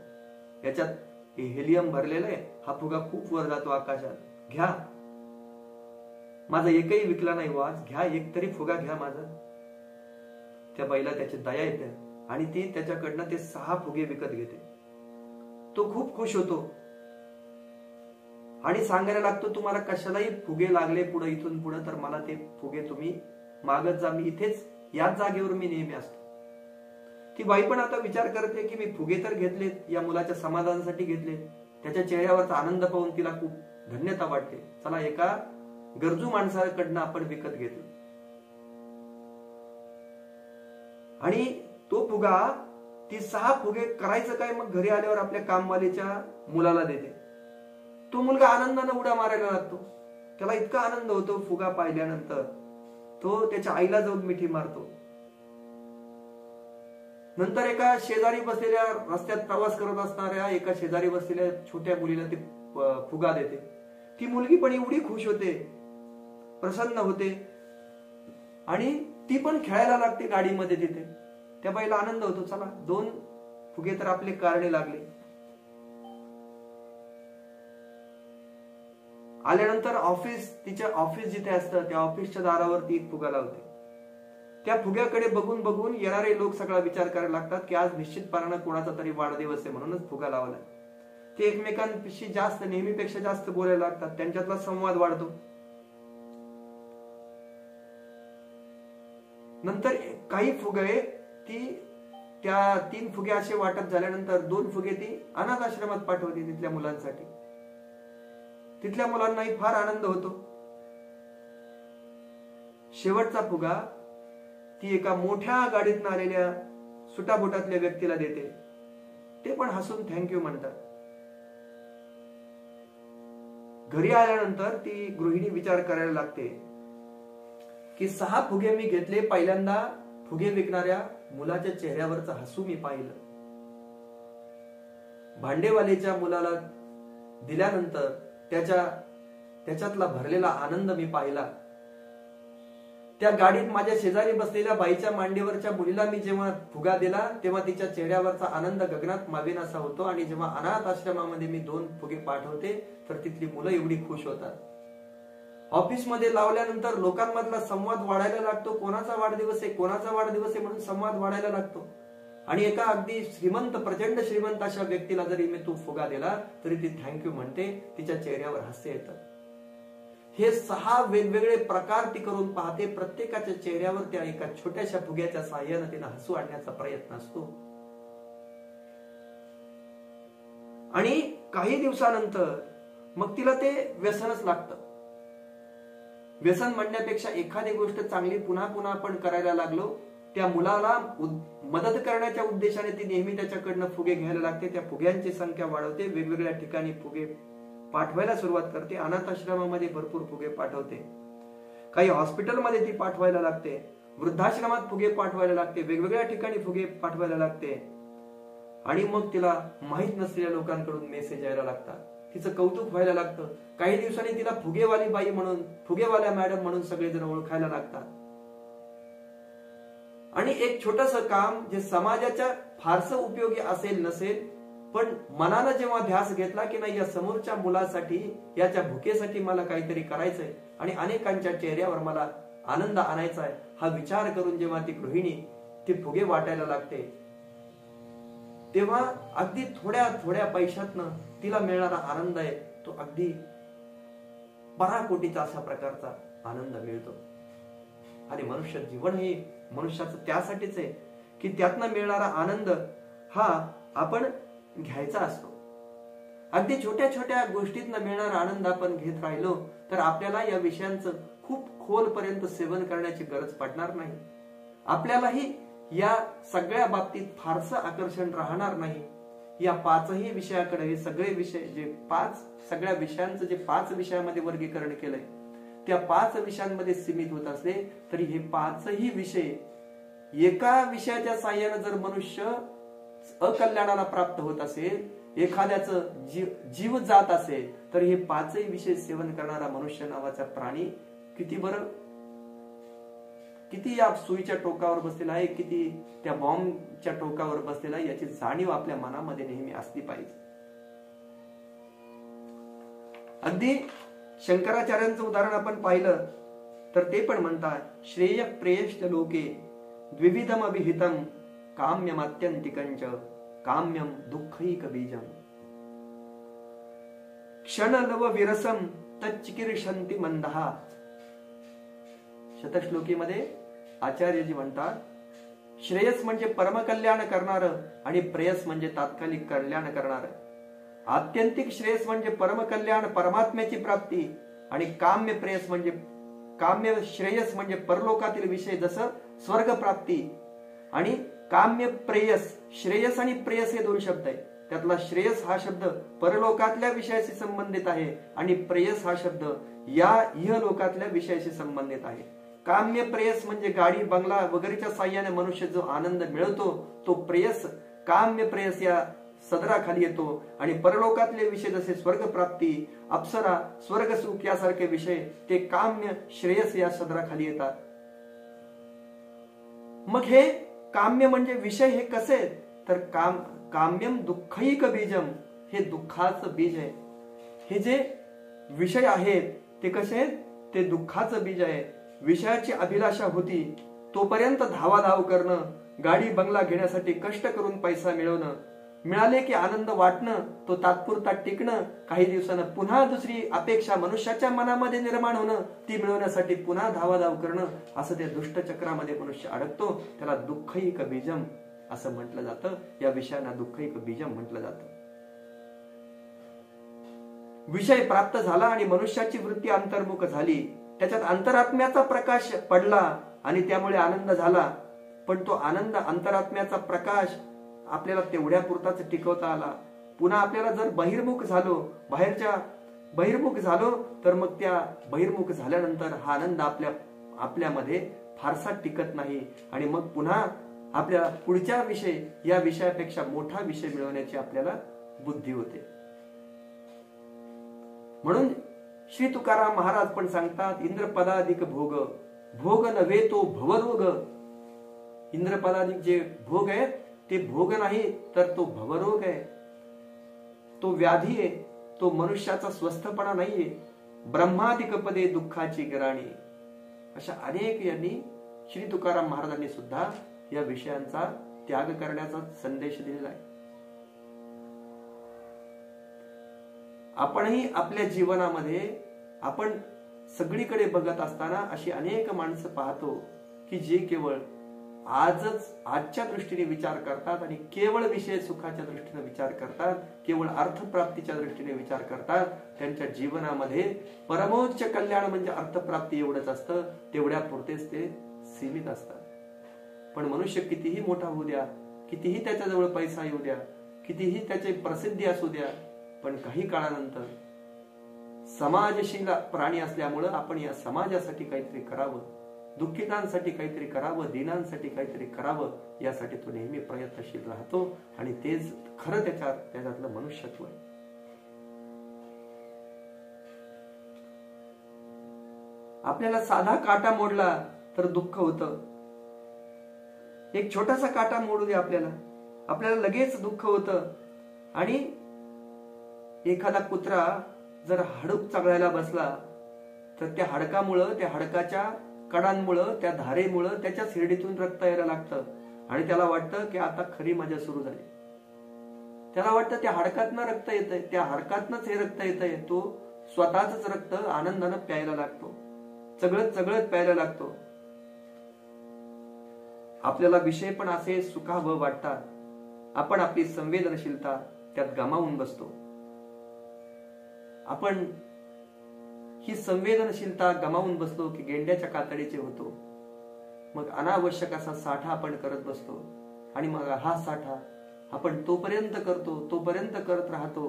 याच्यात हेलियम भरलेलं आहे, हा फुगा खूप वर जातो आकाशात, घ्या, माझा एकही विकला नाही, आज घ्या, एक तरी फुगा घ्या माझा. त्या बाईला त्याची दया येते आणि ती त्याच्याकडनं ते 6 फुगे विकत घेते. तो खूप खुश होतो आणि सांगायला लागतो, तुम्हाला कशालाही फुगे लागले पुढे, इथून पुढे, तर मला ते फुगे तुम्ही मागत जा, मी इथेच याच जागेवर मी नेहमी असतो. ती बाई पण आता विचार करते की मी फुगे तर घेतलेत, या मुलाच्या समाधानासाठी घेतले. त्याच्या चेहऱ्यावरचा आनंद पाहून तिला खूप धन्यता वाटते. चला, एका गरजू माणसाकडनं आपण विकत घेतलं. आणि तो फुगा, ती 6 फुगे करायचं काय, मग घरी आल्यावर आपल्या कामवालीच्या मुलाला देते. तो मुलगा आनंदाने उड्या मारायला लागतो. त्याला इतका आनंद होतो फुगा पाहिल्यानंतर, तो त्याच्या आईला जाऊन मिठी मारतो. नंतर एका शेजारी बसलेल्या, रस्त्यात प्रवास करत असणाऱ्या एका शेजारी बसलेल्या छोट्या मुलीला ते फुगा देते. ती मुलगी पण एवढी खुश होते, प्रसन्न होते आणि ती पण खेळायला लागते गाडीमध्ये तिथे. त्या बाईला आनंद होतो, चला 2 फुगे तर आपले कारणे लागले. आल्यानंतर तिच्या ऑफिस जिथे असतं त्या ऑफिसच्या दारावरती एक फुगा लावते. त्या फुग्याकडे बघून बघून येणारे लोक सगळा विचार करायला लागतात की आज निश्चितपणानं कोणाचा तरी वाढदिवस आहे म्हणूनच फुगा लावलाय. ते एकमेकांशी जास्त, नेहमीपेक्षा जास्त बोलायला लागतात, त्यांच्यातला संवाद वाढतो. नंतर काही फुगे त्या 3 फुगे असे वाटप झाल्यानंतर 2 फुगे ती अनाथ आश्रमात पाठवते तिथल्या मुलांसाठी. तिथल्या मुलांनाही फार आनंद होतो. शेवटचा फुगा ती एका मोठ्या गाडीतून आलेल्या सुटाबुटातल्या व्यक्तीला देते. ते पण हसून थँक्यू म्हणतात. घरी आल्यानंतर ती गृहिणी विचार करायला लागते की 6 फुगे मी घेतले, पहिल्यांदा फुगे विकणाऱ्या मुलाच्या चेहऱ्यावरचं हसू मी पाहिलं, भांडेवालीच्या मुलाला दिल्यानंतर त्याच्यातला भरलेला आनंद मी पाहिला, त्या गाडीत माझ्या शेजारी बसलेल्या बाईच्या मांडीवरच्या मुलीला मी जेव्हा फुगा दिला तेव्हा तिच्या चेहऱ्यावरचा आनंद गगनात मावेनासा होतो. आणि जेव्हा अनाथ आश्रमामध्ये मी 2 फुगे पाठवते तर तिथली मुलं एवढी खुश होतात. ऑफिसमध्ये लावल्यानंतर लोकांमधला संवाद वाढायला लागतो. कोणाचा वाढदिवस आहे, कोणाचा वाढदिवस आहे म्हणून संवाद वाढायला लागतो. आणि एका अगदी श्रीमंत, प्रचंड श्रीमंत अशा व्यक्तीला जरी मी तो फुगा दिला तरी ती थँक्यू म्हणते, तिच्या चेहऱ्यावर हास्य येतं. हे 6 वेगवेगळे प्रकार ती करून पाहते. प्रत्येकाच्या चेहऱ्यावर त्या एका छोट्याशा फुग्याच्या साहाय्याने तिला हसू आणण्याचा प्रयत्न असतो. आणि काही दिवसानंतर मग तिला ते व्यसनच लागतं. व्यसन म्हणण्यापेक्षा एखादी गोष्ट चांगली पुन्हा पुन्हा आपण करायला लागलो, त्या मुलाला मदत करण्याच्या उद्देशाने ती नेहमी त्याच्याकडनं फुगे घ्यायला लागते. त्या फुग्यांची संख्या वाढवते, वेगवेगळ्या ठिकाणी फुगे पाठवायला सुरुवात करते. अनाथ आश्रमामध्ये भरपूर फुगे पाठवते, काही हॉस्पिटलमध्ये ती पाठवायला लागते, वृद्धाश्रमात फुगे पाठवायला लागते, वेगवेगळ्या ठिकाणी फुगे पाठवायला लागते. आणि मग तिला माहित नसलेल्या लोकांकडून मेसेज यायला लागतात, तिचं कौतुक व्हायला लागतं. काही दिवसांनी तिला फुगेवाली बाई म्हणून, फुगेवाल्या मॅडम म्हणून सगळेजण ओळखायला लागतात. आणि एक छोटस काम जे समाजाच्या फारसं उपयोगी असेल नसेल, पण मनानं जेव्हा ध्यास घेतला की नाही या समोरच्या मुलासाठी, याच्या भुकेसाठी मला काहीतरी करायचंय आणि अनेकांच्या चेहऱ्यावर मला आनंद आणायचा आहे, हा विचार करून जेव्हा ती गृहिणी ती फुगे वाटायला लागते, तेव्हा अगदी थोड्या थोड्या पैशातनं तिला मिळणारा आनंद आहे तो अगदी पराकोटीचा अशा प्रकारचा आनंद मिळतो. आणि मनुष्य जीवन हे मनुष्याचं त्यासाठीच आहे की त्यातनं मिळणारा आनंद हा आपण घ्यायचा असतो. अगदी छोट्या छोट्या गोष्टीतनं मिळणारा आनंद आपण घेत राहिलो तर आपल्याला या विषयांचं खूप खोलपर्यंत सेवन करण्याची गरज पडणार नाही. आपल्यालाही या सगळ्या बाबतीत फारसं आकर्षण राहणार नाही. या पाचही विषयाकडे, हे सगळे विषय जे सगळ्या विषयांचं जे 5 विषयामध्ये वर्गीकरण केलंय, त्या 5 विषयांमध्ये सीमित होत असले तरी हे 5ही विषय एका विषयाच्या साह्याने जर मनुष्य अकल्याणाला प्राप्त होत असेल, एखाद्याचं जीव जात असेल, तर हे 5ही विषय सेवन करणारा मनुष्य नावाचा प्राणी किती या सुईच्या टोकावर बसलेला आहे, किती त्या बॉम्बच्या टोकावर बसलेला आहे, याची जाणीव आपल्या मनामध्ये नेहमी असली पाहिजे. अगदी शंकराचार्यांचं उदाहरण आपण पाहिलं तर ते पण म्हणतात, श्रेय प्रेयश्च लोके द्विविधम अभिहितम काम्यम अत्यंतिकंच काम्यम दुःखैक बीजम क्षणलव विरसम तच्चिकीर्षन्ति मंदहा. शतश्लोकीमध्ये आचार्यजी म्हणतात, श्रेयस म्हणजे परमकल्याण करणार आणि प्रेयस म्हणजे तात्कालिक कल्याण करणार. आत्यंतिक श्रेयस म्हणजे परमकल्याण, परमात्म्याची प्राप्ती, आणि काम्य श्रेयस म्हणजे परलोकातील विषय, जसं स्वर्ग प्राप्ती. आणि काम्य प्रेयस, श्रेयस आणि प्रेयस हे 2 शब्द आहेत. त्यातला श्रेयस हा शब्द परलोकातल्या विषयाशी संबंधित आहे आणि प्रेयस हा शब्द या इहलोकातल्या विषयाशी संबंधित आहे. काम्य प्रेयस म्हणजे गाडी बंगला वगैरेच्या साह्याने मनुष्य जो आनंद मिळवतो तो प्रेयस, काम्य प्रेयस या सदराखाली येतो. आणि परलोकातले विषय जसे स्वर्ग प्राप्ती, अप्सरा, स्वर्ग सुख यासारखे विषय ते काम्य श्रेयस या सदराखाली येतात. मग हे काम्य म्हणजे विषय हे कसे आहेत तर काम्यम दुःखैक बीजम, हे दुःखाचं बीज आहे. हे जे विषय आहेत ते कसे आहेत, ते दुःखाचं बीज आहे. विषयाची अभिलाषा होती तोपर्यंत धावाधाव करणं, गाडी बंगला घेण्यासाठी कष्ट करून पैसा मिळवणं, मिळाले की आनंद वाटणं, तो तात्पुरता टिकणं, काही दिवसानं पुन्हा दुसरी अपेक्षा मनुष्याच्या मनामध्ये निर्माण होणं, ती मिळवण्यासाठी पुन्हा धावाधाव करणं, असं त्या दुष्टचक्रामध्ये मनुष्य अडकतो. त्याला दुःखैक बीजम असं म्हटलं जातं. या विषयांना दुःखैक बीजम म्हटलं जातं. विषय प्राप्त झाला आणि मनुष्याची वृत्ती अंतर्मुख झाली, त्याच्यात अंतरात्म्याचा प्रकाश पडला आणि त्यामुळे आनंद झाला. पण तो आनंद, अंतरात्म्याचा प्रकाश आपल्याला तेवढ्या पुरताच टिकवता आला. पुन्हा आपल्याला जर बहिर्मुख झालो तर मग त्या बहिर्मुख झाल्यानंतर हा आनंद आपल्यामध्ये फारसा टिकत नाही आणि मग पुन्हा आपल्या पुढच्या विषय, या विषयापेक्षा मोठा विषय मिळवण्याची आपल्याला बुद्धी होते. म्हणून श्री तुकाराम महाराज पण सांगतात, इंद्रपदाधिक भोग, भोग नव्हे तो भवरोग. इंद्रपदाधिक जे भोग आहे ते भोग नाही तर तो भवरोग आहे, तो व्याधी आहे, तो मनुष्याचा स्वस्थपणा नाहीये. ब्रह्माधिक पदे दुःखाची गिराणी, अशा अनेक यांनी श्री तुकाराम महाराजांनी सुद्धा या विषयांचा त्याग करण्याचा संदेश दिलेला आहे. आपणही आपल्या जीवनामध्ये आपण सगळीकडे बघत असताना अशी अनेक माणसं पाहतो की जे केवळ आजच्या दृष्टीने विचार करतात आणि केवळ विषय सुखाच्या दृष्टीने विचार करतात, केवळ अर्थप्राप्तीच्या दृष्टीने विचार करतात, त्यांच्या जीवनामध्ये परमोच्च कल्याण म्हणजे अर्थप्राप्ती एवढंच असतं, तेवढ्या पुरतेच ते सीमित असतात. पण मनुष्य कितीही मोठा होऊ द्या, कितीही त्याच्याजवळ पैसा येऊ द्या, कितीही त्याची प्रसिद्धी असू द्या, पण काही काळानंतर समाजशील प्राणी असल्यामुळं आपण या समाजासाठी काहीतरी करावं, दुःखितांसाठी काहीतरी करावं, दीनांसाठी काहीतरी करावं, यासाठी तो नेहमी प्रयत्नशील राहतो. आणि तेच खरं त्याच्यातलं मनुष्यत्व आहे. आपल्याला साधा काटा मोडला तर दुःख होतं. एक छोटासा काटा मोडू दे आपल्याला लगेच दुःख होतं. आणि एखादा कुत्रा जर हाडूक चघळायला बसला तर त्या हाडकामुळं, त्या हाडकाच्या कडांमुळं, त्या धारेमुळं त्याच्या शिरडीतून रक्त यायला लागतं आणि त्याला वाटतं की आता खरी मजा सुरू झाली. त्याला वाटतं त्या हाडकातनं रक्त येतंय, त्या हाडकातनंच हे रक्त येतंय. तो स्वतःच रक्त आनंदानं प्यायला लागतो, चगळत प्यायला लागतो. आपल्याला विषय पण असे सुखावह वाटतात, आपण आपली संवेदनशीलता त्यात गमावून बसतो. आपण ही संवेदनशीलता गमावून बसलो की गेंड्याच्या कातडीचे होतो. मग अनावश्यक असा साठा आपण करत बसतो आणि मग हा साठा आपण तोपर्यंत करत राहतो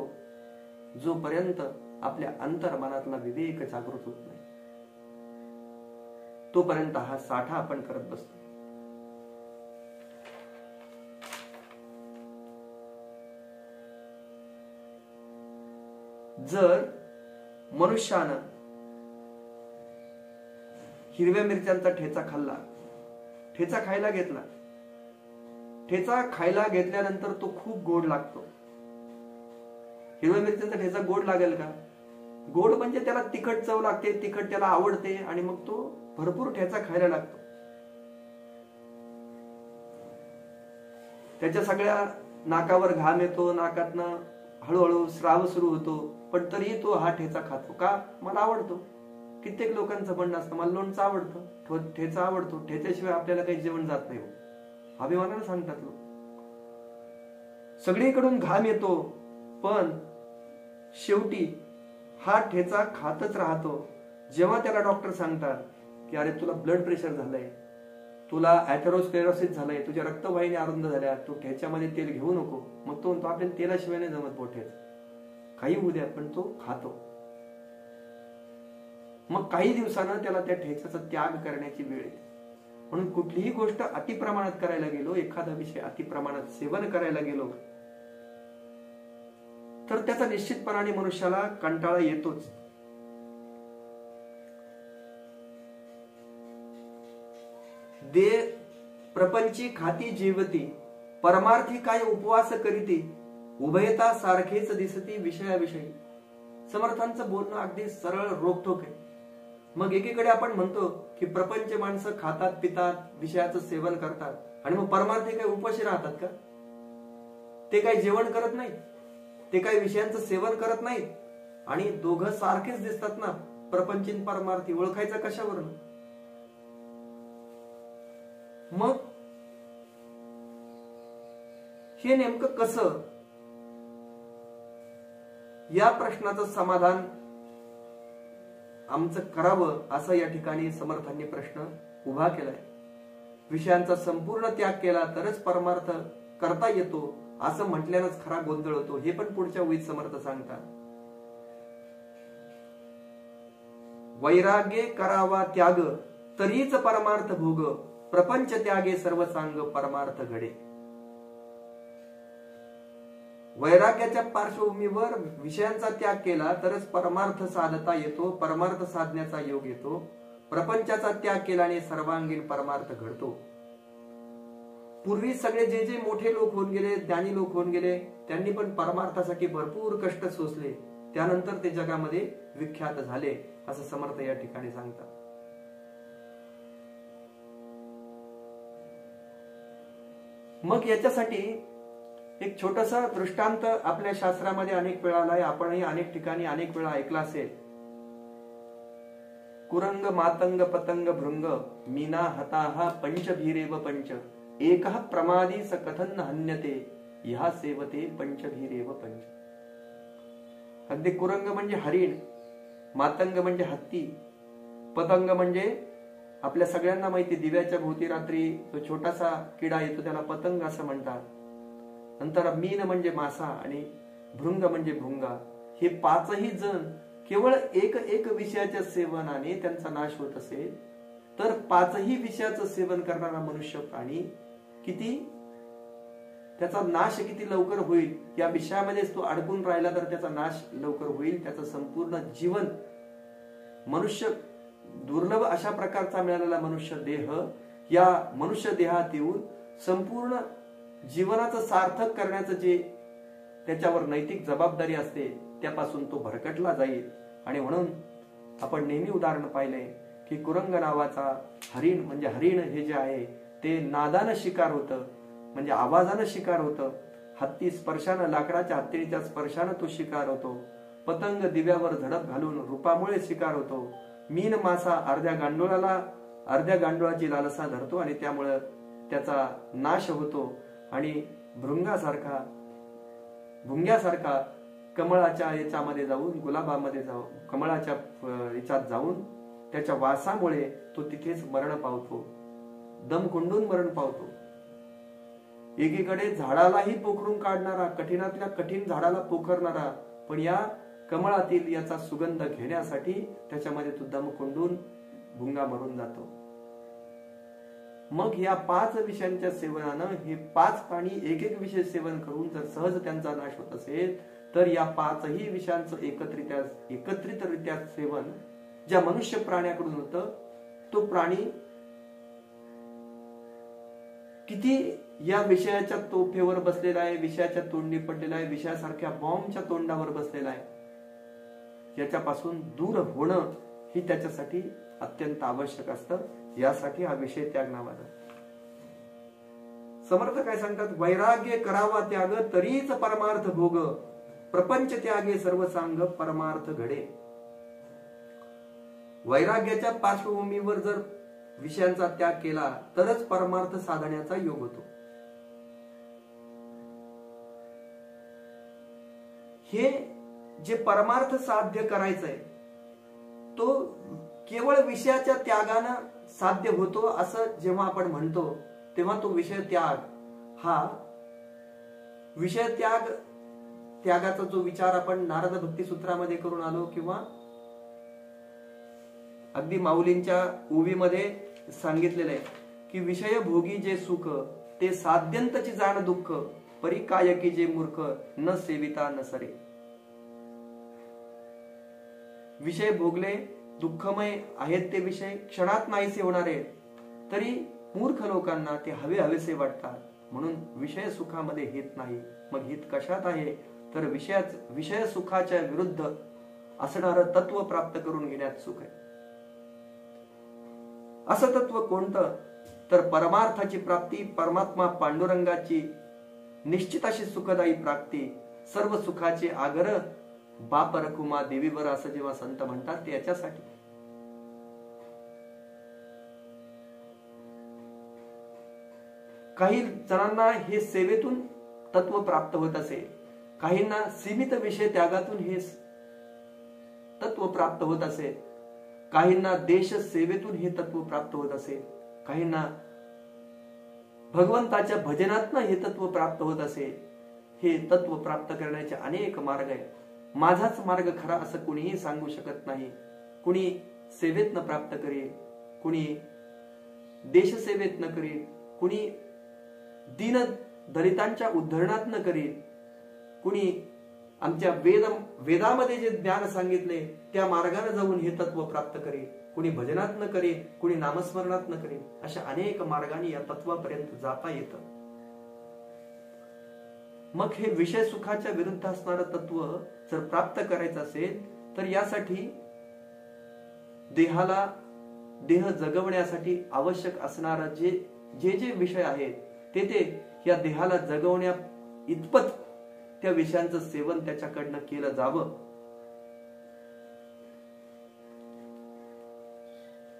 जोपर्यंत आपल्या अंतर्मनातला विवेक जागृत होत नाही, तोपर्यंत हा साठा आपण करत बसतो. जर मनुष्यानं हिरव्या मिरच्यांचा ठेचा खाल्ला, ठेचा खायला घेतला, ठेचा खायला घेतल्यानंतर तो खूप गोड लागतो. हिरव्या मिरच्यांचा ठेचा गोड लागेल का? गोड म्हणजे त्याला तिखट चव लागते, तिखट त्याला आवडते आणि मग तो भरपूर ठेचा खायला लागतो. त्याच्या सगळ्या नाकावर घाम येतो, नाकातनं हळूहळू स्राव सुरू होतो, पण तरीही तो हा ठेचा खातो. का? मला आवडतो. कित्येक लोकांचं म्हणणं असतं मला लोणचं आवडतं, ठेचा आवडतो, ठेच्याशिवाय आपल्याला काही जेवण जात नाही. अभिमानानं सांगतात लोक. सगळीकडून घाम येतो पण शेवटी हा ठेचा खातच राहतो. जेव्हा त्याला डॉक्टर सांगतात की अरे तुला ब्लड प्रेशर झालंय, तुला अॅथेरोस्क्लेरोसिस झालंय, तुझ्या रक्तवाहिनी अरुंद झाल्या, तू ठेच्यामध्ये तेल घेऊ नको, मग तो म्हणतो आपल्याला तेलाशिवाय नाही जमत पोठेच, काही होऊ द्या, पण तो खातो. मग काही दिवसानं त्याला त्या ठेच्याचा त्याग करण्याची वेळ येते. म्हणून कुठलीही गोष्ट अतिप्रमाणात करायला गेलो, एखादा विषय अतिप्रमाणात सेवन करायला गेलो तर त्याचा निश्चितपणाने मनुष्याला कंटाळा येतोच. दे प्रपंची खाती जीवती, परमार्थी काय उपवास करीती, उभयता सारखेच दिसती विषयाविषयी. समर्थांचं बोलणं अगदी सरळ रोखठोक आहे. मग एकीकडे आपण म्हणतो की प्रपंच माणसं खातात, पितात, विषयाचं सेवन करतात आणि मग परमार्थी काय उपाशी राहतात का? ते काही जेवण करत नाहीत, ते काही विषयांचं सेवन करत नाहीत आणि दोघं सारखेच दिसतात ना. प्रपंचीन परमार्थी ओळखायचं कशावरून? मग हे नेमकं कसं? या प्रश्नाचं समाधान आमचं करावं असं या ठिकाणी समर्थांनी प्रश्न उभा केलाय. विषयांचा संपूर्ण त्याग केला तरच परमार्थ करता येतो असं म्हटल्यानंच खरा गोंधळ होतो, हे पण पुढच्या ओळीत समर्थ सांगतात. वैराग्य करावा त्याग तरीच परमार्थ भोग, प्रपंच त्यागे सर्व सांग परमार्थ घडे. वैराग्याच्या पार्श्वभूमीवर विषयांचा त्याग केला तरच परमार्थ साधता येतो, परमार्थ साधण्याचा योग येतो. प्रपंचाचा त्याग केल्याने सर्वांगीण परमार्थ घडतो. पूर्वी सगळे जे जे मोठे लोक होऊन गेले, ज्ञानी लोक होऊन गेले, त्यांनी पण परमार्थासाठी भरपूर कष्ट सोसले, त्यानंतर ते जगामध्ये विख्यात झाले असं समर्थ या ठिकाणी सांगतात. मग याच्यासाठी एक छोटासा दृष्टांत आपल्या शास्त्रामध्ये अनेक वेळा आलाय, आपणही अनेक ठिकाणी अनेक वेळा ऐकला असेल. कुरंग मातंग पतंग भृंग मीना हताहा पंचभीरेव पंच एकः प्रमादी स कथन हन्यते ह्या सेवते पंचभीरेव पंच. अगदी कुरंग म्हणजे हरिण, मातंग म्हणजे हत्ती, पतंग म्हणजे आपल्या सगळ्यांना माहिती दिव्याच्या भोवती रात्री तो छोटासा किडा येतो त्याला पतंग असं म्हणतात. नंतर मीन म्हणजे मासा आणि भृंग म्हणजे भुंगा. हे पाचही जण केवळ एक विषयाच्या सेवनाने त्यांचा नाश होत असेल तर पाचही विषयाचं सेवन करणारा मनुष्य प्राणी किती त्याचा नाश किती लवकर होईल. या विषयामध्येच तो अडकून राहिला तर त्याचा नाश लवकर होईल. त्याचं संपूर्ण जीवन मनुष्य दुर्लभ अशा प्रकारचा मिळालेला मनुष्य देह या मनुष्य देहात येऊन संपूर्ण जीवनाचं सार्थक करण्याचं जे त्याच्यावर नैतिक जबाबदारी असते त्यापासून तो भरकटला जाईल. आणि म्हणून आपण नेहमी उदाहरण पाहिले की कुरंग नावाचा हरिण म्हणजे हरिण हे जे आहे ते नादानं शिकार होतं, म्हणजे आवाजानं शिकार होतं. हत्ती स्पर्शानं, लाकडाच्या हत्तीच्या स्पर्शानं तो शिकार होतो. पतंग दिव्यावर झडप घालून रूपामुळे शिकार होतो. मीन मासा अर्ध्या गांडुळाची लालसा धरतो आणि त्यामुळे त्याचा नाश होतो. आणि भुंग्यासारखा कमळाच्या याच्यामध्ये जाऊन, गुलाबामध्ये जाऊन, कमळाच्या याच्यात जाऊन त्याच्या वासामुळे तो तिथेच मरण पावतो, दम कोंडून मरण पावतो. एकीकडे झाडालाही पोखरून काढणारा, कठीणातल्या कठीण झाडाला पोखरणारा, पण या कमळातील याचा सुगंध घेण्यासाठी त्याच्यामध्ये तो दम कोंडून भुंगा मरून जातो. मग या 5 विषयांच्या सेवनानं हे 5 प्राणी एक विषय सेवन करून जर सहज त्यांचा नाश होत असेल तर या 5ही विषयांचं एकत्रितरित्या सेवन ज्या मनुष्य प्राण्याकडून होतं तो प्राणी किती या विषयाच्या तोफेवर बसलेला आहे, विषयाच्या तोंडी पडलेला आहे, विषयासारख्या बॉम्बच्या तोंडावर बसलेला आहे. याच्यापासून दूर होणं ही त्याच्यासाठी अत्यंत आवश्यक असतं. यासाठी हा विषय त्याग नावाचा. समर्थ काय सांगतात, वैराग्य करावा त्याग तरीच परमार्थ भोग, प्रपंच त्यागे सर्व सांग परमार्थ घडे. वैराग्याच्या पार्श्वभूमीवर जर विषयांचा त्याग केला तरच परमार्थ साधण्याचा योग होतो. हे जे परमार्थ साध्य करायचंय तो केवळ विषयाच्या त्यागानं साध्य होतो असं जेव्हा आपण म्हणतो तेव्हा तो विषय त्याग हा विषय त्यागाचा जो विचार आपण नारद भक्ती सूत्रामध्ये करून आलो किंवा अगदी माऊलींच्या ओवीमध्ये सांगितलेलं आहे की विषय भोगी जे सुख ते साध्यंतची जाण दुःख, परी कायकी जे मूर्ख न सेविता न सरे. विषय भोगले दुःखमय आहेत ते विषय क्षणात नाहीसे होणारे तरी मूर्ख लोकांना ते हवेसे वाटतात. म्हणून विषय सुखामध्ये हित नाही. मग हित कशात आहे तर विषय सुखाच्या विरुद्ध असणारं तत्व प्राप्त करून घेण्यात सुख आहे. असं तत्व कोणतं तर परमार्थाची प्राप्ती, परमात्मा पांडुरंगाची निश्चित अशी सुखदायी प्राप्ती, सर्व सुखाचे आगर बाप रखुमा देवीवर असं जेव्हा संत म्हणतात ते याच्यासाठी. काही जणांना हे सेवेतून तत्व प्राप्त होत असेल, काहींना सीमित विषय त्यागातून हे तत्व प्राप्त होत असेल, काहींना देश सेवेतून हे तत्व प्राप्त होत असेल, काहींना भगवंताच्या भजनातून हे तत्व प्राप्त होत असेल. हे तत्व प्राप्त करण्याचे अनेक मार्ग आहेत. माझाच मार्ग खरा असं कुणीही सांगू शकत नाही. कुणी सेवेतनं प्राप्त करेल, कुणी देश सेवेतनं करेल, कुणी दीन दलितांच्या उद्धरणातनं करेल, कुणी आमच्या वेदामध्ये जे ज्ञान सांगितले त्या मार्गाने जाऊन हे तत्व प्राप्त करेल, कुणी भजनातनं करेल, कुणी नामस्मरणातनं करेल. अशा अनेक मार्गाने या तत्वापर्यंत जाता येतं. मग हे विषय सुखाच्या विरुद्ध असणारं तत्व जर प्राप्त करायचं असेल तर यासाठी देह जगवण्यासाठी आवश्यक असणारा जे विषय आहेत ते या देहाला जगवण्या इतपत त्या विषयांचं सेवन त्याच्याकडनं केलं जावं.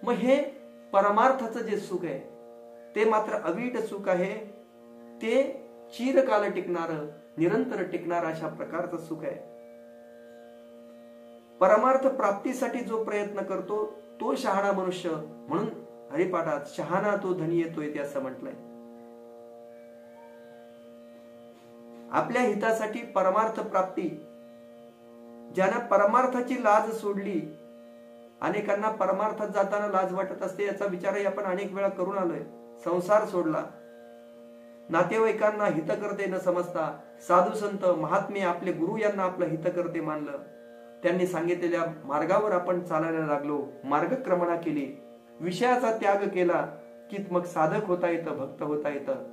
मग हे परमार्थाचं जे सुख आहे ते मात्र अवीट सुख आहे, ते चिरकाल टिकणारं, निरंतर टिकणारं अशा प्रकारचं सुख आहे. परमार्थ प्राप्तीसाठी जो प्रयत्न करतो तो शहाणा मनुष्य, म्हणून हरिपाठात शहाणा तो धनी येतोय ते असं म्हटलंय. आपल्या हितासाठी परमार्थ प्राप्ती, ज्यानं परमार्थाची लाज सोडली, अनेकांना परमार्थात जाताना लाज वाटत असते, याचा विचारही आपण अनेक वेळा करून आलोय. संसार सोडला, नातेवाईकांना हितकर्ते न समजता साधू संत महात्मे आपले गुरु यांना आपलं हितकर्ते मानलं, त्यांनी सांगितलेल्या मार्गावर आपण चालायला लागलो, मार्गक्रमणा केली, विषयाचा त्याग केला की मग साधक होता येतं, भक्त होता येतं.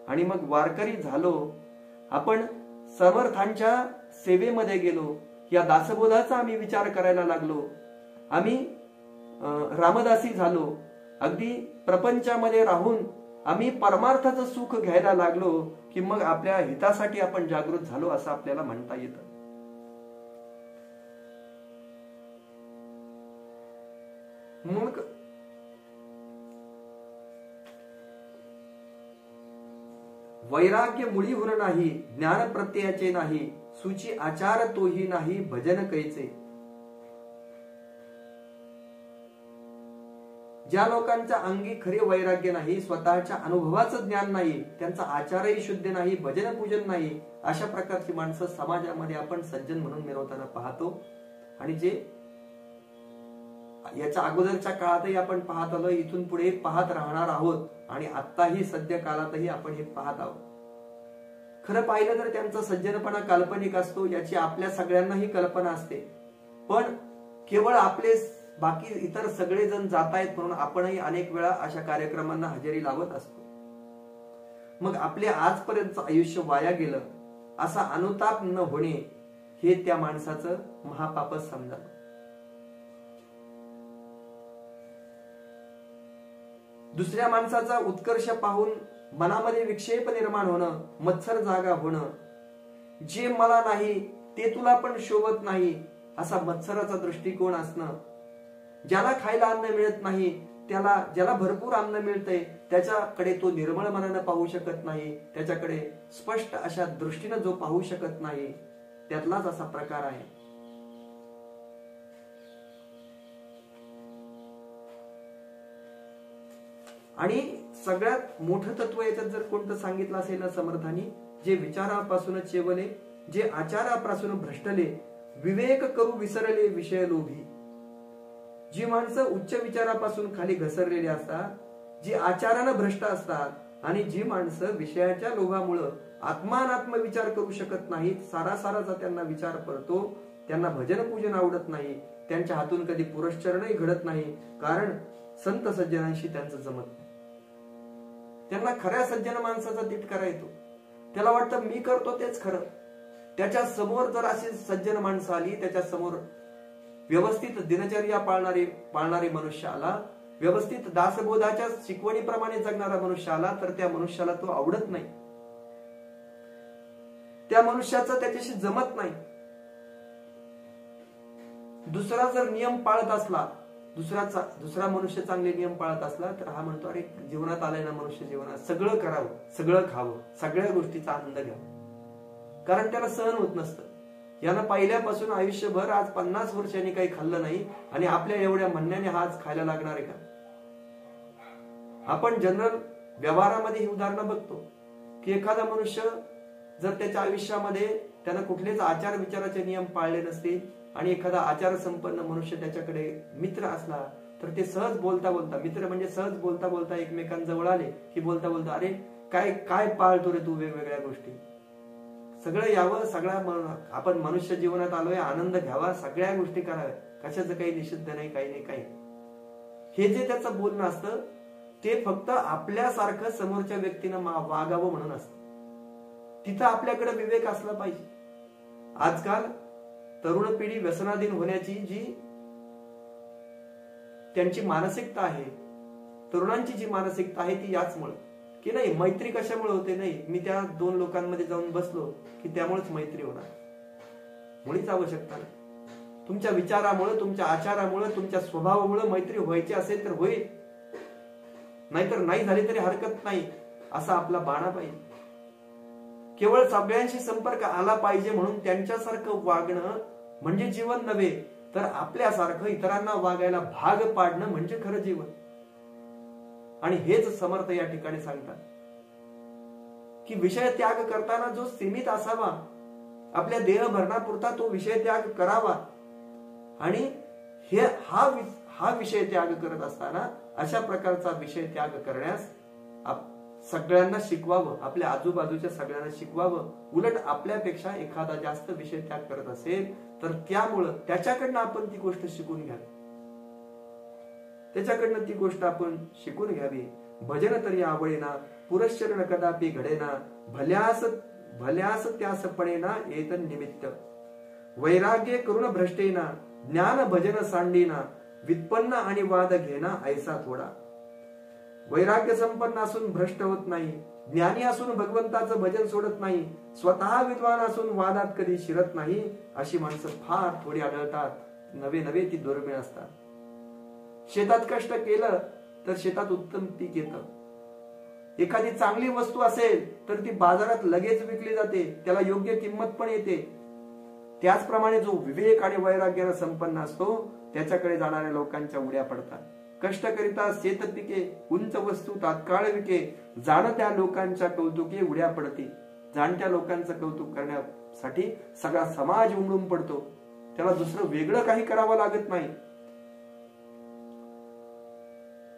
आणि मग वारकरी झालो, आपण समर्थांच्या सेवेमध्ये गेलो, या दासबोधाचा आम्ही विचार करायला लागलो, आम्ही रामदासी झालो, अगदी प्रपंचामध्ये राहून आम्ही परमार्थाचं सुख घ्यायला लागलो की मग आपल्या हितासाठी आपण जागृत झालो असं आपल्याला म्हणता येतं. मग वैराग्य मुळीहून नाही, ज्ञान प्रत्ययाचे नाही, सुची आचार तोही नाही, भजन कैचे. ज्या लोकांच्या अंगी खरे वैराग्य नाही, स्वतःच्या अनुभवाचं ज्ञान नाही, त्यांचा आचारही शुद्ध नाही, भजन पूजन नाही, अशा प्रकारची माणसं समाजामध्ये आपण सज्जन म्हणून मिरवताना पाहतो. आणि जे याच्या अगोदरच्या काळातही आपण पाहत आलो, इथून पुढे पाहत राहणार आहोत आणि आत्ताही सध्या काळातही आपण हे पाहत आहोत. खरं पाहिलं तर त्यांचा सज्जनपणा काल्पनिक असतो, याची आपल्या सगळ्यांनाही कल्पना असते, पण केवळ आपले बाकी इतर सगळेजण जात आहेत म्हणून आपणही अनेक वेळा अशा कार्यक्रमांना हजेरी लावत असतो. मग आपले आजपर्यंतचं आयुष्य वाया गेलं असा अनुताप न होणे हे त्या माणसाचं महापापच समजावं. दुसऱ्या माणसाचा उत्कर्ष पाहून मनामध्ये विक्षेप निर्माण होणं, मत्सर जागा होणं, जे मला नाही ते तुला पण शोभत नाही असा मत्सराचा दृष्टिकोन असणं, ज्याला खायला अन्न मिळत नाही त्याला, ज्याला भरपूर अन्न मिळतंय त्याच्याकडे तो निर्मळ मनानं पाहू शकत नाही, त्याच्याकडे स्पष्ट अशा दृष्टीनं जो पाहू शकत नाही, त्यातलाच असा प्रकार आहे. आणि सगळ्यात मोठं तत्व याच्यात जर कोणतं सांगितलं असेल ना समर्थांनी, जे विचारापासून चेवले, जे आचारापासून भ्रष्टले, विवेक करू विसरले विषय लोभी. जी माणसं उच्च विचारापासून खाली घसरलेली असतात, जी आचारानं भ्रष्ट असतात, आणि जी माणसं विषयाच्या लोभामुळं आत्मानात्म विचार करू शकत नाहीत, सारासाराचा त्यांना विचार पडतो, त्यांना भजन पूजन आवडत नाही, त्यांच्या हातून कधी पुरस्चरणही घडत नाही, कारण संत सज्जनांशी त्यांचं जमत नाही. त्यांना खऱ्या सज्जन माणसाचा तिटकारा येतो, त्याला वाटतं मी करतो तेच खरं. त्याच्या समोर जर अशी सज्जन माणसं आली, त्याच्या समोर व्यवस्थित दिनचर्या पाळणारे मनुष्य आला, व्यवस्थित दासबोधाच्या शिकवणीप्रमाणे जगणारा मनुष्य आला, तर त्या मनुष्याला तो आवडत नाही, त्या मनुष्याचं त्याच्याशी जमत नाही. दुसरा जर नियम पाळत असला, दुसरा मनुष्य चांगले नियम पाळत असला, तर हा म्हणतो अरे जीवनात आलाय ना मनुष्य, जीवनात सगळं करावं, सगळं खावं, सगळ्या गोष्टीचा आनंद घ्यावा, कारण त्याला सहन होत नसतं. यानं पहिल्यापासून आयुष्यभर आज 50 वर्षांनी काही खाल्लं नाही आणि आपल्या एवढ्या म्हणण्याने हा आज खायला लागणार आहे का? आपण जनरल व्यवहारामध्ये ही उदाहरणं बघतो की एखादा मनुष्य जर त्याच्या आयुष्यामध्ये त्यानं कुठलेच आचार विचाराचे नियम पाळले नसतील आणि एखादा आचार संपन्न मनुष्य त्याच्याकडे मित्र असला, तर ते सहज बोलता बोलता, मित्र म्हणजे सहज बोलता बोलता एकमेकांजवळ आले की बोलता बोलता अरे काय काय पाळतो रे तू वेगवेगळ्या गोष्टी, सगळं यावं, सगळ्या आपण मनुष्य जीवनात आलोय, आनंद घ्यावा, सगळ्या गोष्टी कराव्या, कशाचं काही निषिद्ध नाही, काही नाही, काही. हे जे त्याचं बोलणं असतं ते फक्त आपल्यासारखं समोरच्या व्यक्तीनं वागावं म्हणून असतं. तिथं आपल्याकडे विवेक असला पाहिजे. आजकाल तरुण पिढी व्यसनाधीन होण्याची जी त्यांची मानसिकता आहे, तरुणांची जी मानसिकता आहे ती याचमुळे की नाही मैत्री कशामुळे होते, नाही मी त्या 2 लोकांमध्ये जाऊन बसलो की त्यामुळेच मैत्री होणार, मुळीच आवश्यकता नाही. तुमच्या विचारामुळे, तुमच्या आचारामुळे, तुमच्या स्वभावामुळे मैत्री व्हायची असेल तर होईल, नाहीतर नाही झाली तरी हरकत नाही, असा आपला बाणा पाहिजे. केवळ सगळ्यांशी संपर्क आला पाहिजे म्हणून त्यांच्यासारखं वागणं म्हणजे जीवन नव्हे, तर आपल्यासारखं इतरांना वागायला भाग पाडणं म्हणजे खरं जीवन. आणि हेच समर्थ या ठिकाणी सांगतात की विषय त्याग करताना जो सीमित असावा, आपल्या देह भरणापुरता तो विषय त्याग करावा. आणि हा विषय त्याग करत असताना अशा प्रकारचा विषय त्याग करण्यास सगळ्यांना शिकवावं, आपल्या आजूबाजूच्या सगळ्यांना शिकवावं. उलट आपल्यापेक्षा एखादा जास्त विषय त्याग करत असेल तर त्यामुळं त्याच्याकडनं आपण ती गोष्ट शिकून घ्यावी, त्याच्याकडनं ती गोष्ट आपण शिकून घ्यावी. भजन तरी आवडेना, पुरश्चरण कदापि घडेना, भल्यास त्यास पडेना येत निमित्त. वैराग्य करुण भ्रष्टेना, ज्ञान भजन सांडेना, व्युत्पन्न आणि वाद घेना ऐसा थोडा. वैराग्य संपन्न असून भ्रष्ट होत नाही, ज्ञानी असून भगवंताचं भजन सोडत नाही, स्वतः विद्वान असून वादात कधी शिरत नाही, अशी माणसं फार थोडी आढळतात. नवे ती दुर्मिळ असतात. शेतात कष्ट केलं तर शेतात उत्तम पीक येतं. एखादी चांगली वस्तू असेल तर ती बाजारात लगेच विकली जाते, त्याला योग्य किंमत पण येते. त्याचप्रमाणे जो विवेक आणि वैराग्याने संपन्न असतो त्याच्याकडे जाणाऱ्या लोकांच्या उड्या पडतात. कष्ट करिता शेत पिके, उंच वस्तू तात्काळ विके, जाणत्या लोकांच्या कौतुके उड्या पडते. जाणत्या लोकांचं कौतुक करण्यासाठी सगळा समाज उमडून पडतो, त्याला दुसरं वेगळं काही करावं लागत नाही.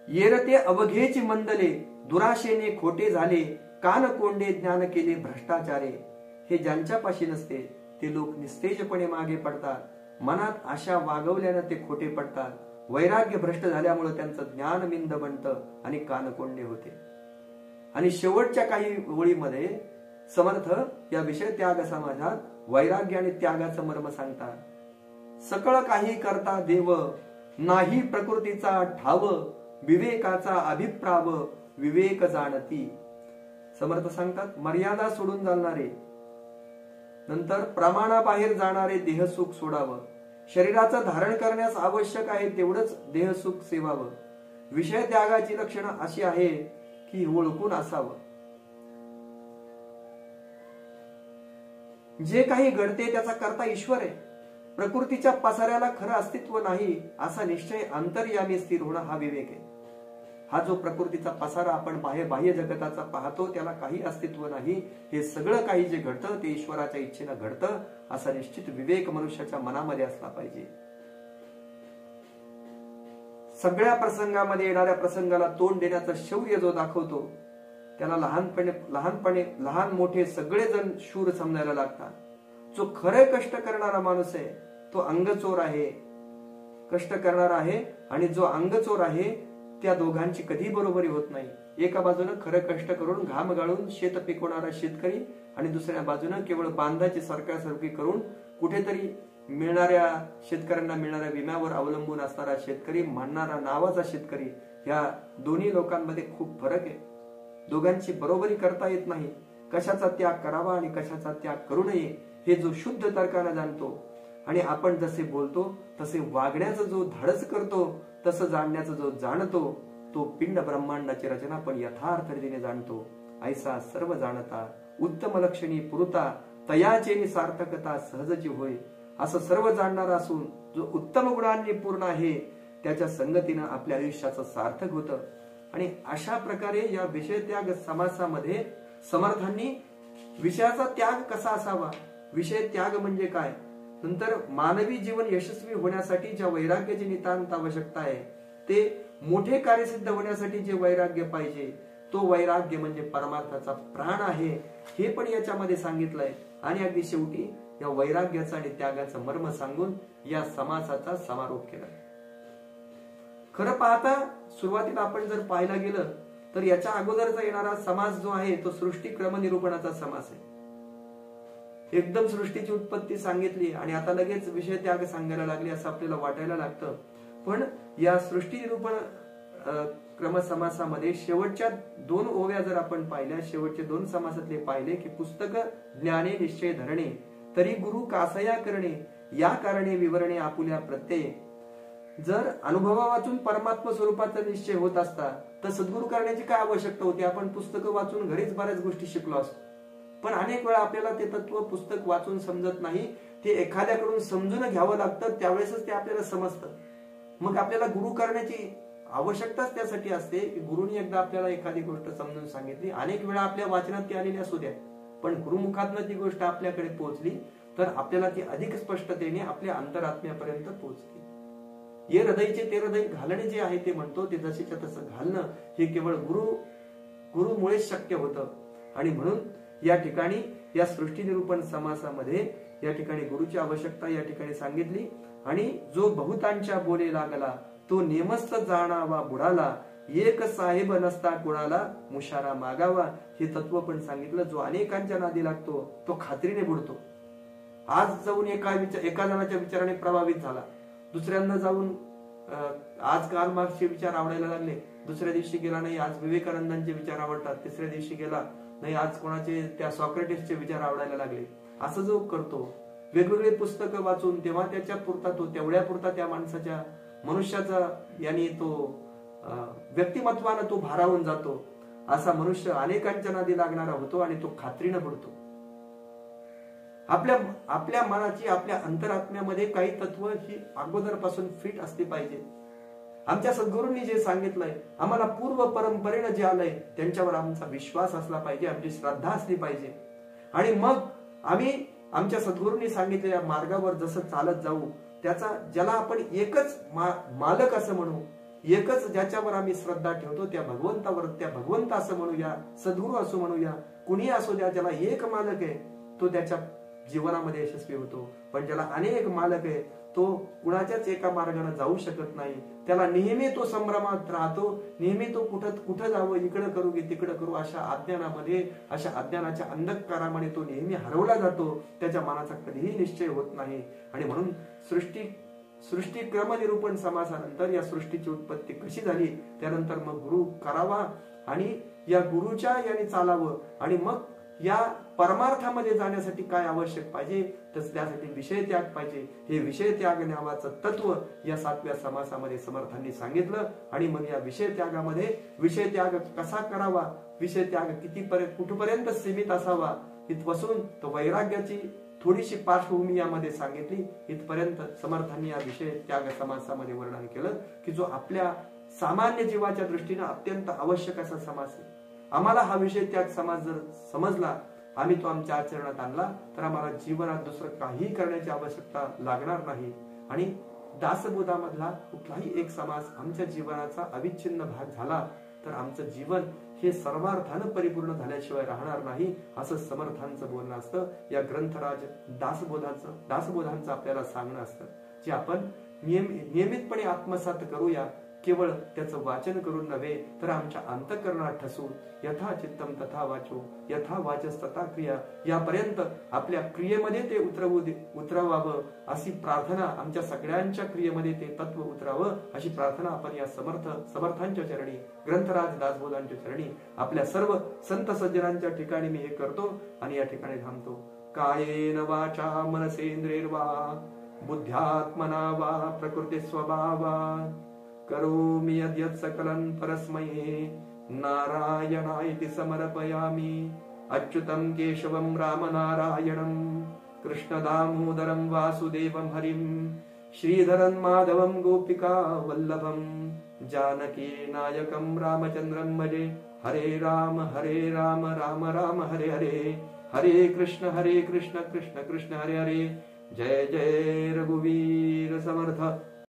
येरते अवघेची मंदले, दुराशेने खोटे झाले, कान कोंडे ज्ञान केले भ्रष्टाचारे. हे ज्यांच्यापाशी नसते ते लोक निस्तेजपणे मागे पडतात. मनात आशा वागवल्यानं ते खोटे पडतात. वैराग्य भ्रष्ट झाल्यामुळे त्यांचं ज्ञान मिंद बनतं आणि कानकोंडे होते. आणि शेवटच्या काही ओळीमध्ये समर्थ या विषय त्याग समाजात वैराग्य आणि त्यागाचं मर्म सांगतात. सकळ काही करता देव, नाही प्रकृतीचा ठाव, विवेकाचा अभिप्राव, विवेक जाणती. समर्थ सांगतात मर्यादा सोडून चालणारे, नंतर प्रमाणाबाहेर जाणारे देहसुख सोडावं. शरीराचं धारण करण्यास आवश्यक आहे तेवढंच देहसुख सेवावं. विषय त्यागाची लक्षणं अशी आहे की ओळखून असावं. जे काही घडते त्याचा करता ईश्वर आहे. प्रकृतीच्या पसाऱ्याला खरं अस्तित्व नाही असा निश्चय अंतर्यामी स्थिर होणं हा विवेक आहे. हा जो प्रकृतीचा पसारा आपण बाह्य जगताचा पाहतो त्याला काही अस्तित्व नाही, हे सगळं काही जे घडतं ते ईश्वराच्या इच्छेनं घडतं असा निश्चित विवेक मनुष्याच्या मनामध्ये असला पाहिजे. सगळ्या प्रसंगामध्ये येणाऱ्या प्रसंगाला तोंड देण्याचं शौर्य जो दाखवतो त्याला लहान मोठे सगळेजण शूर समजायला लागतात. जो खरे कष्ट करणारा माणूस आहे तो अंगचोर आहे, कष्ट करणारा आहे. आणि जो अंगचोर आहे त्या दोघांची कधी बरोबरी होत नाही. एका बाजूने खरं कष्ट करून घाम गाळून शेत पिकवणारा शेतकरी आणि दुसऱ्या बाजूने केवळ बांधाची सरकारसारखी करून कुठेतरी मिळणाऱ्या शेतकऱ्यांना मिळणाऱ्या विम्यावर अवलंबून असणारा शेतकरी, म्हणणारा नावाचा शेतकरी, या दोन्ही लोकांमध्ये खूप फरक आहे. दोघांची बरोबरी करता येत नाही. कशाचा त्याग करावा आणि कशाचा त्याग करू नये हे जो शुद्ध तर्काने जाणतो आणि आपण जसे बोलतो तसे वागण्याचं जो धाडस करतो, तसं जाणण्याचं जो जाणतो, तो पिंड ब्रह्मांडाची रचना पण यथार्थ रीतीने जाणतो. ऐसा सर्व जाणता उत्तम लक्षणी पुरता, तयाचेनी सार्थकता सहजची होय. असं सर्व जाणणारा असून जो उत्तम गुणांनी पूर्ण आहे त्याच्या संगतीनं आपल्या आयुष्याचं सार्थक होतं. आणि अशा प्रकारे या विषय त्याग समासामध्ये समर्थांनी विषयाचा त्याग कसा असावा, विषय त्याग म्हणजे काय, नंतर मानवी जीवन यशस्वी होण्यासाठी ज्या वैराग्याची नितांत आवश्यकता आहे, ते मोठे कार्य सिद्ध होण्यासाठी जे वैराग्य पाहिजे तो वैराग्य म्हणजे परमार्थाचा प्राण आहे, हे पण याच्यामध्ये सांगितलंय. आणि अगदी शेवटी या वैराग्याचा आणि त्यागाचं मर्म सांगून या समासाचा समारोप केला. खरं पाहता सुरुवातीला आपण जर पाहायला गेलं तर याच्या अगोदरचा येणारा समास जो आहे तो सृष्टी क्रम निरूपणाचा समास आहे. एकदम सृष्टीची उत्पत्ती सांगितली आणि आता लगेच विषय त्याग सांगायला लागले असं आपल्याला वाटायला लागतं. पण या सृष्टी निरूपण क्रम समासामध्ये शेवटच्या 2 ओव्या जर आपण पाहिल्या, शेवटचे 2 समासातले पाहिले की पुस्तक ज्ञाने निश्चय धरणे, तरी गुरु कासया करणे, या कारणे विवरणे आपुल्या प्रत्यय. जर अनुभवा वाचून परमात्मा स्वरूपाचा निश्चय होत असता तर सद्गुरू करण्याची काय आवश्यकता होती? आपण पुस्तकं वाचून घरीच बऱ्याच गोष्टी शिकलो असतो. पण अनेक वेळा आपल्याला ते तत्व पुस्तक वाचून समजत नाही, ते एखाद्याकडून समजून घ्यावं लागतं, त्यावेळेसच ते आपल्याला समजतं. मग आपल्याला गुरु करण्याची आवश्यकताच त्यासाठी असते की गुरुनी एकदा आपल्याला एखादी गोष्ट समजून सांगितली, अनेक वेळा आपल्या वाचनात ती आलेली असू द्या, पण गुरुमुखातनं ती गोष्ट आपल्याकडे पोहोचली तर आपल्याला ती अधिक स्पष्टतेने आपल्या अंतरात्म्यापर्यंत पोहोचली. ये हृदयचे ते हृदय घालणे जे आहे ते म्हणतो, ते जसेच्या तसं घालणं हे केवळ गुरुमुळेच शक्य होतं. आणि म्हणून या ठिकाणी या सृष्टी निरूपण समासामध्ये या ठिकाणी गुरुची आवश्यकता या ठिकाणी सांगितली. आणि जो बहुतांच्या बोले लागला तो नेमस्त जाणावा बुडाला, एक साहेब नसता कुणाला मुशारा मागावा, हे तत्व पण सांगितलं. जो अनेकांच्या नादी लागतो तो खात्रीने बुडतो. आज जाऊन एका जणाच्या विचाराने प्रभावित झाला, दुसऱ्यांदा जाऊन आज कार्ल मार्क्सचे विचार आवडायला लागले, दुसऱ्या दिवशी गेला नाही आज विवेकानंदांचे विचार आवडतात, तिसऱ्या दिवशी गेला नाही आज कोणाचे त्या सॉक्रेटिसचे विचार आवडायला लागले. असं जो करतो वेगवेगळे पुस्तकं वाचून तेव्हा त्याच्या पुरता तो तेवढ्या पुरता त्या माणसाच्या मनुष्याचा यानी तो व्यक्तिमत्वानं तो भारावून जातो. असा मनुष्य अनेकांच्या नादी लागणारा होतो आणि तो खात्रीनं बुडतो. आपल्या मनाची आपल्या अंतरात्म्यामध्ये काही तत्व ही अगोदरपासून फिट असली पाहिजे. आमच्या सद्गुरूंनी जे सांगितलंय, आम्हाला पूर्व परंपरेनं जे आलंय त्यांच्यावर आमचा विश्वास असला पाहिजे, आमची श्रद्धा असली पाहिजे. आणि मग आम्ही आमच्या सद्गुरूंनी सांगितलेल्या मार्गावर जसं चालत जाऊ, त्याचा ज्याला आपण एकच मालक असं म्हणू, एकच ज्याच्यावर आम्ही श्रद्धा ठेवतो त्या भगवंतावर, त्या भगवंत असं म्हणूया, सद्गुरू असो म्हणूया, कुणी असो द्या, ज्याला एक मालक आहे तो त्याच्या जीवनामध्ये यशस्वी होतो. पण ज्याला अनेक मालक आहे तो कुणाच्याच एका मार्गाने जाऊ शकत नाही. त्याला नेहमी तो संभ्रमात राहतो, नेहमी तो कुठं जावं, इकडं करू की तिकडं करू, अशा अज्ञानामध्ये, अशा अज्ञानाच्या अंधकारामध्ये तो नेहमी हरवला जातो. त्याच्या मनाचा कधीही निश्चय होत नाही. आणि म्हणून सृष्टी क्रमनिरूपण समासानंतर या सृष्टीची उत्पत्ती कशी झाली, त्यानंतर मग गुरु करावा आणि या गुरुच्या याने चालावं. आणि मग या परमार्थामध्ये जाण्यासाठी काय आवश्यक पाहिजे, तर त्यासाठी विषय त्याग पाहिजे. हे विषय त्याग नावाचं तत्व या 7व्या समासामध्ये समर्थांनी सांगितलं. आणि मग या विषय त्यागामध्ये विषय त्याग कसा करावा, विषय त्याग कुठपर्यंत सीमित असावा, इथपासून तो वैराग्याची थोडीशी पार्श्वभूमी यामध्ये सांगितली. इथपर्यंत समर्थांनी या विषय त्याग समासामध्ये वर्णन केलं की जो आपल्या सामान्य जीवाच्या दृष्टीने अत्यंत आवश्यक असा समास आहे. आम्हाला हा विषय त्याग समाज जर समजला, आम्ही तो आमच्या आचरणात आणला, तर आम्हाला जीवनात दुसरं काहीही करण्याची आवश्यकता लागणार नाही. आणि दासबोधामधला कुठलाही एक समास आमच्या जीवनाचा अविच्छिन्न भाग झाला तर आमचं जीवन हे सर्वार्थानं परिपूर्ण झाल्याशिवाय राहणार नाही, असं समर्थांचं बोलणं असतं. या ग्रंथराज दासबोधांचं आपल्याला सांगणं असतं, जे आपण नियमितपणे आत्मसात करूया. केवळ त्याचं वाचन करून नव्हे तर आमच्या अंतःकरणात ठसून यथा चित्तम तथा वाचो यथा वाचस तथा क्रिया, यापर्यंत आपल्या क्रियेमध्ये ते उतरवावं अशी प्रार्थना, आमच्या सगळ्यांच्या क्रियेमध्ये ते तत्व उतरावं अशी प्रार्थना आपण या समर्थांच्या चरणी, ग्रंथराज दासबोधांच्या चरणी, आपल्या सर्व संत सज्जनांच्या ठिकाणी मी हे करतो आणि या ठिकाणी थांबतो. कायेन वाचा मनसेंद्रियर्वा बुद्ध्यात्मना वा प्रकृती स्वभावात् करोमि यद्यत् सकलं परस्मै नारायणाय समर्पयामि. अच्युतं केशवं रामनारायणं कृष्णदामोदरं वासुदेवं हरिं श्रीधरं माधवं गोपिका वल्लभं जानकी नायकं रामचन्द्रं भजे. हरे राम राम राम हरे हरे, हरे कृष्ण कृष्ण कृष्ण हरे हरे. जय जय रघुवीर समर्थ.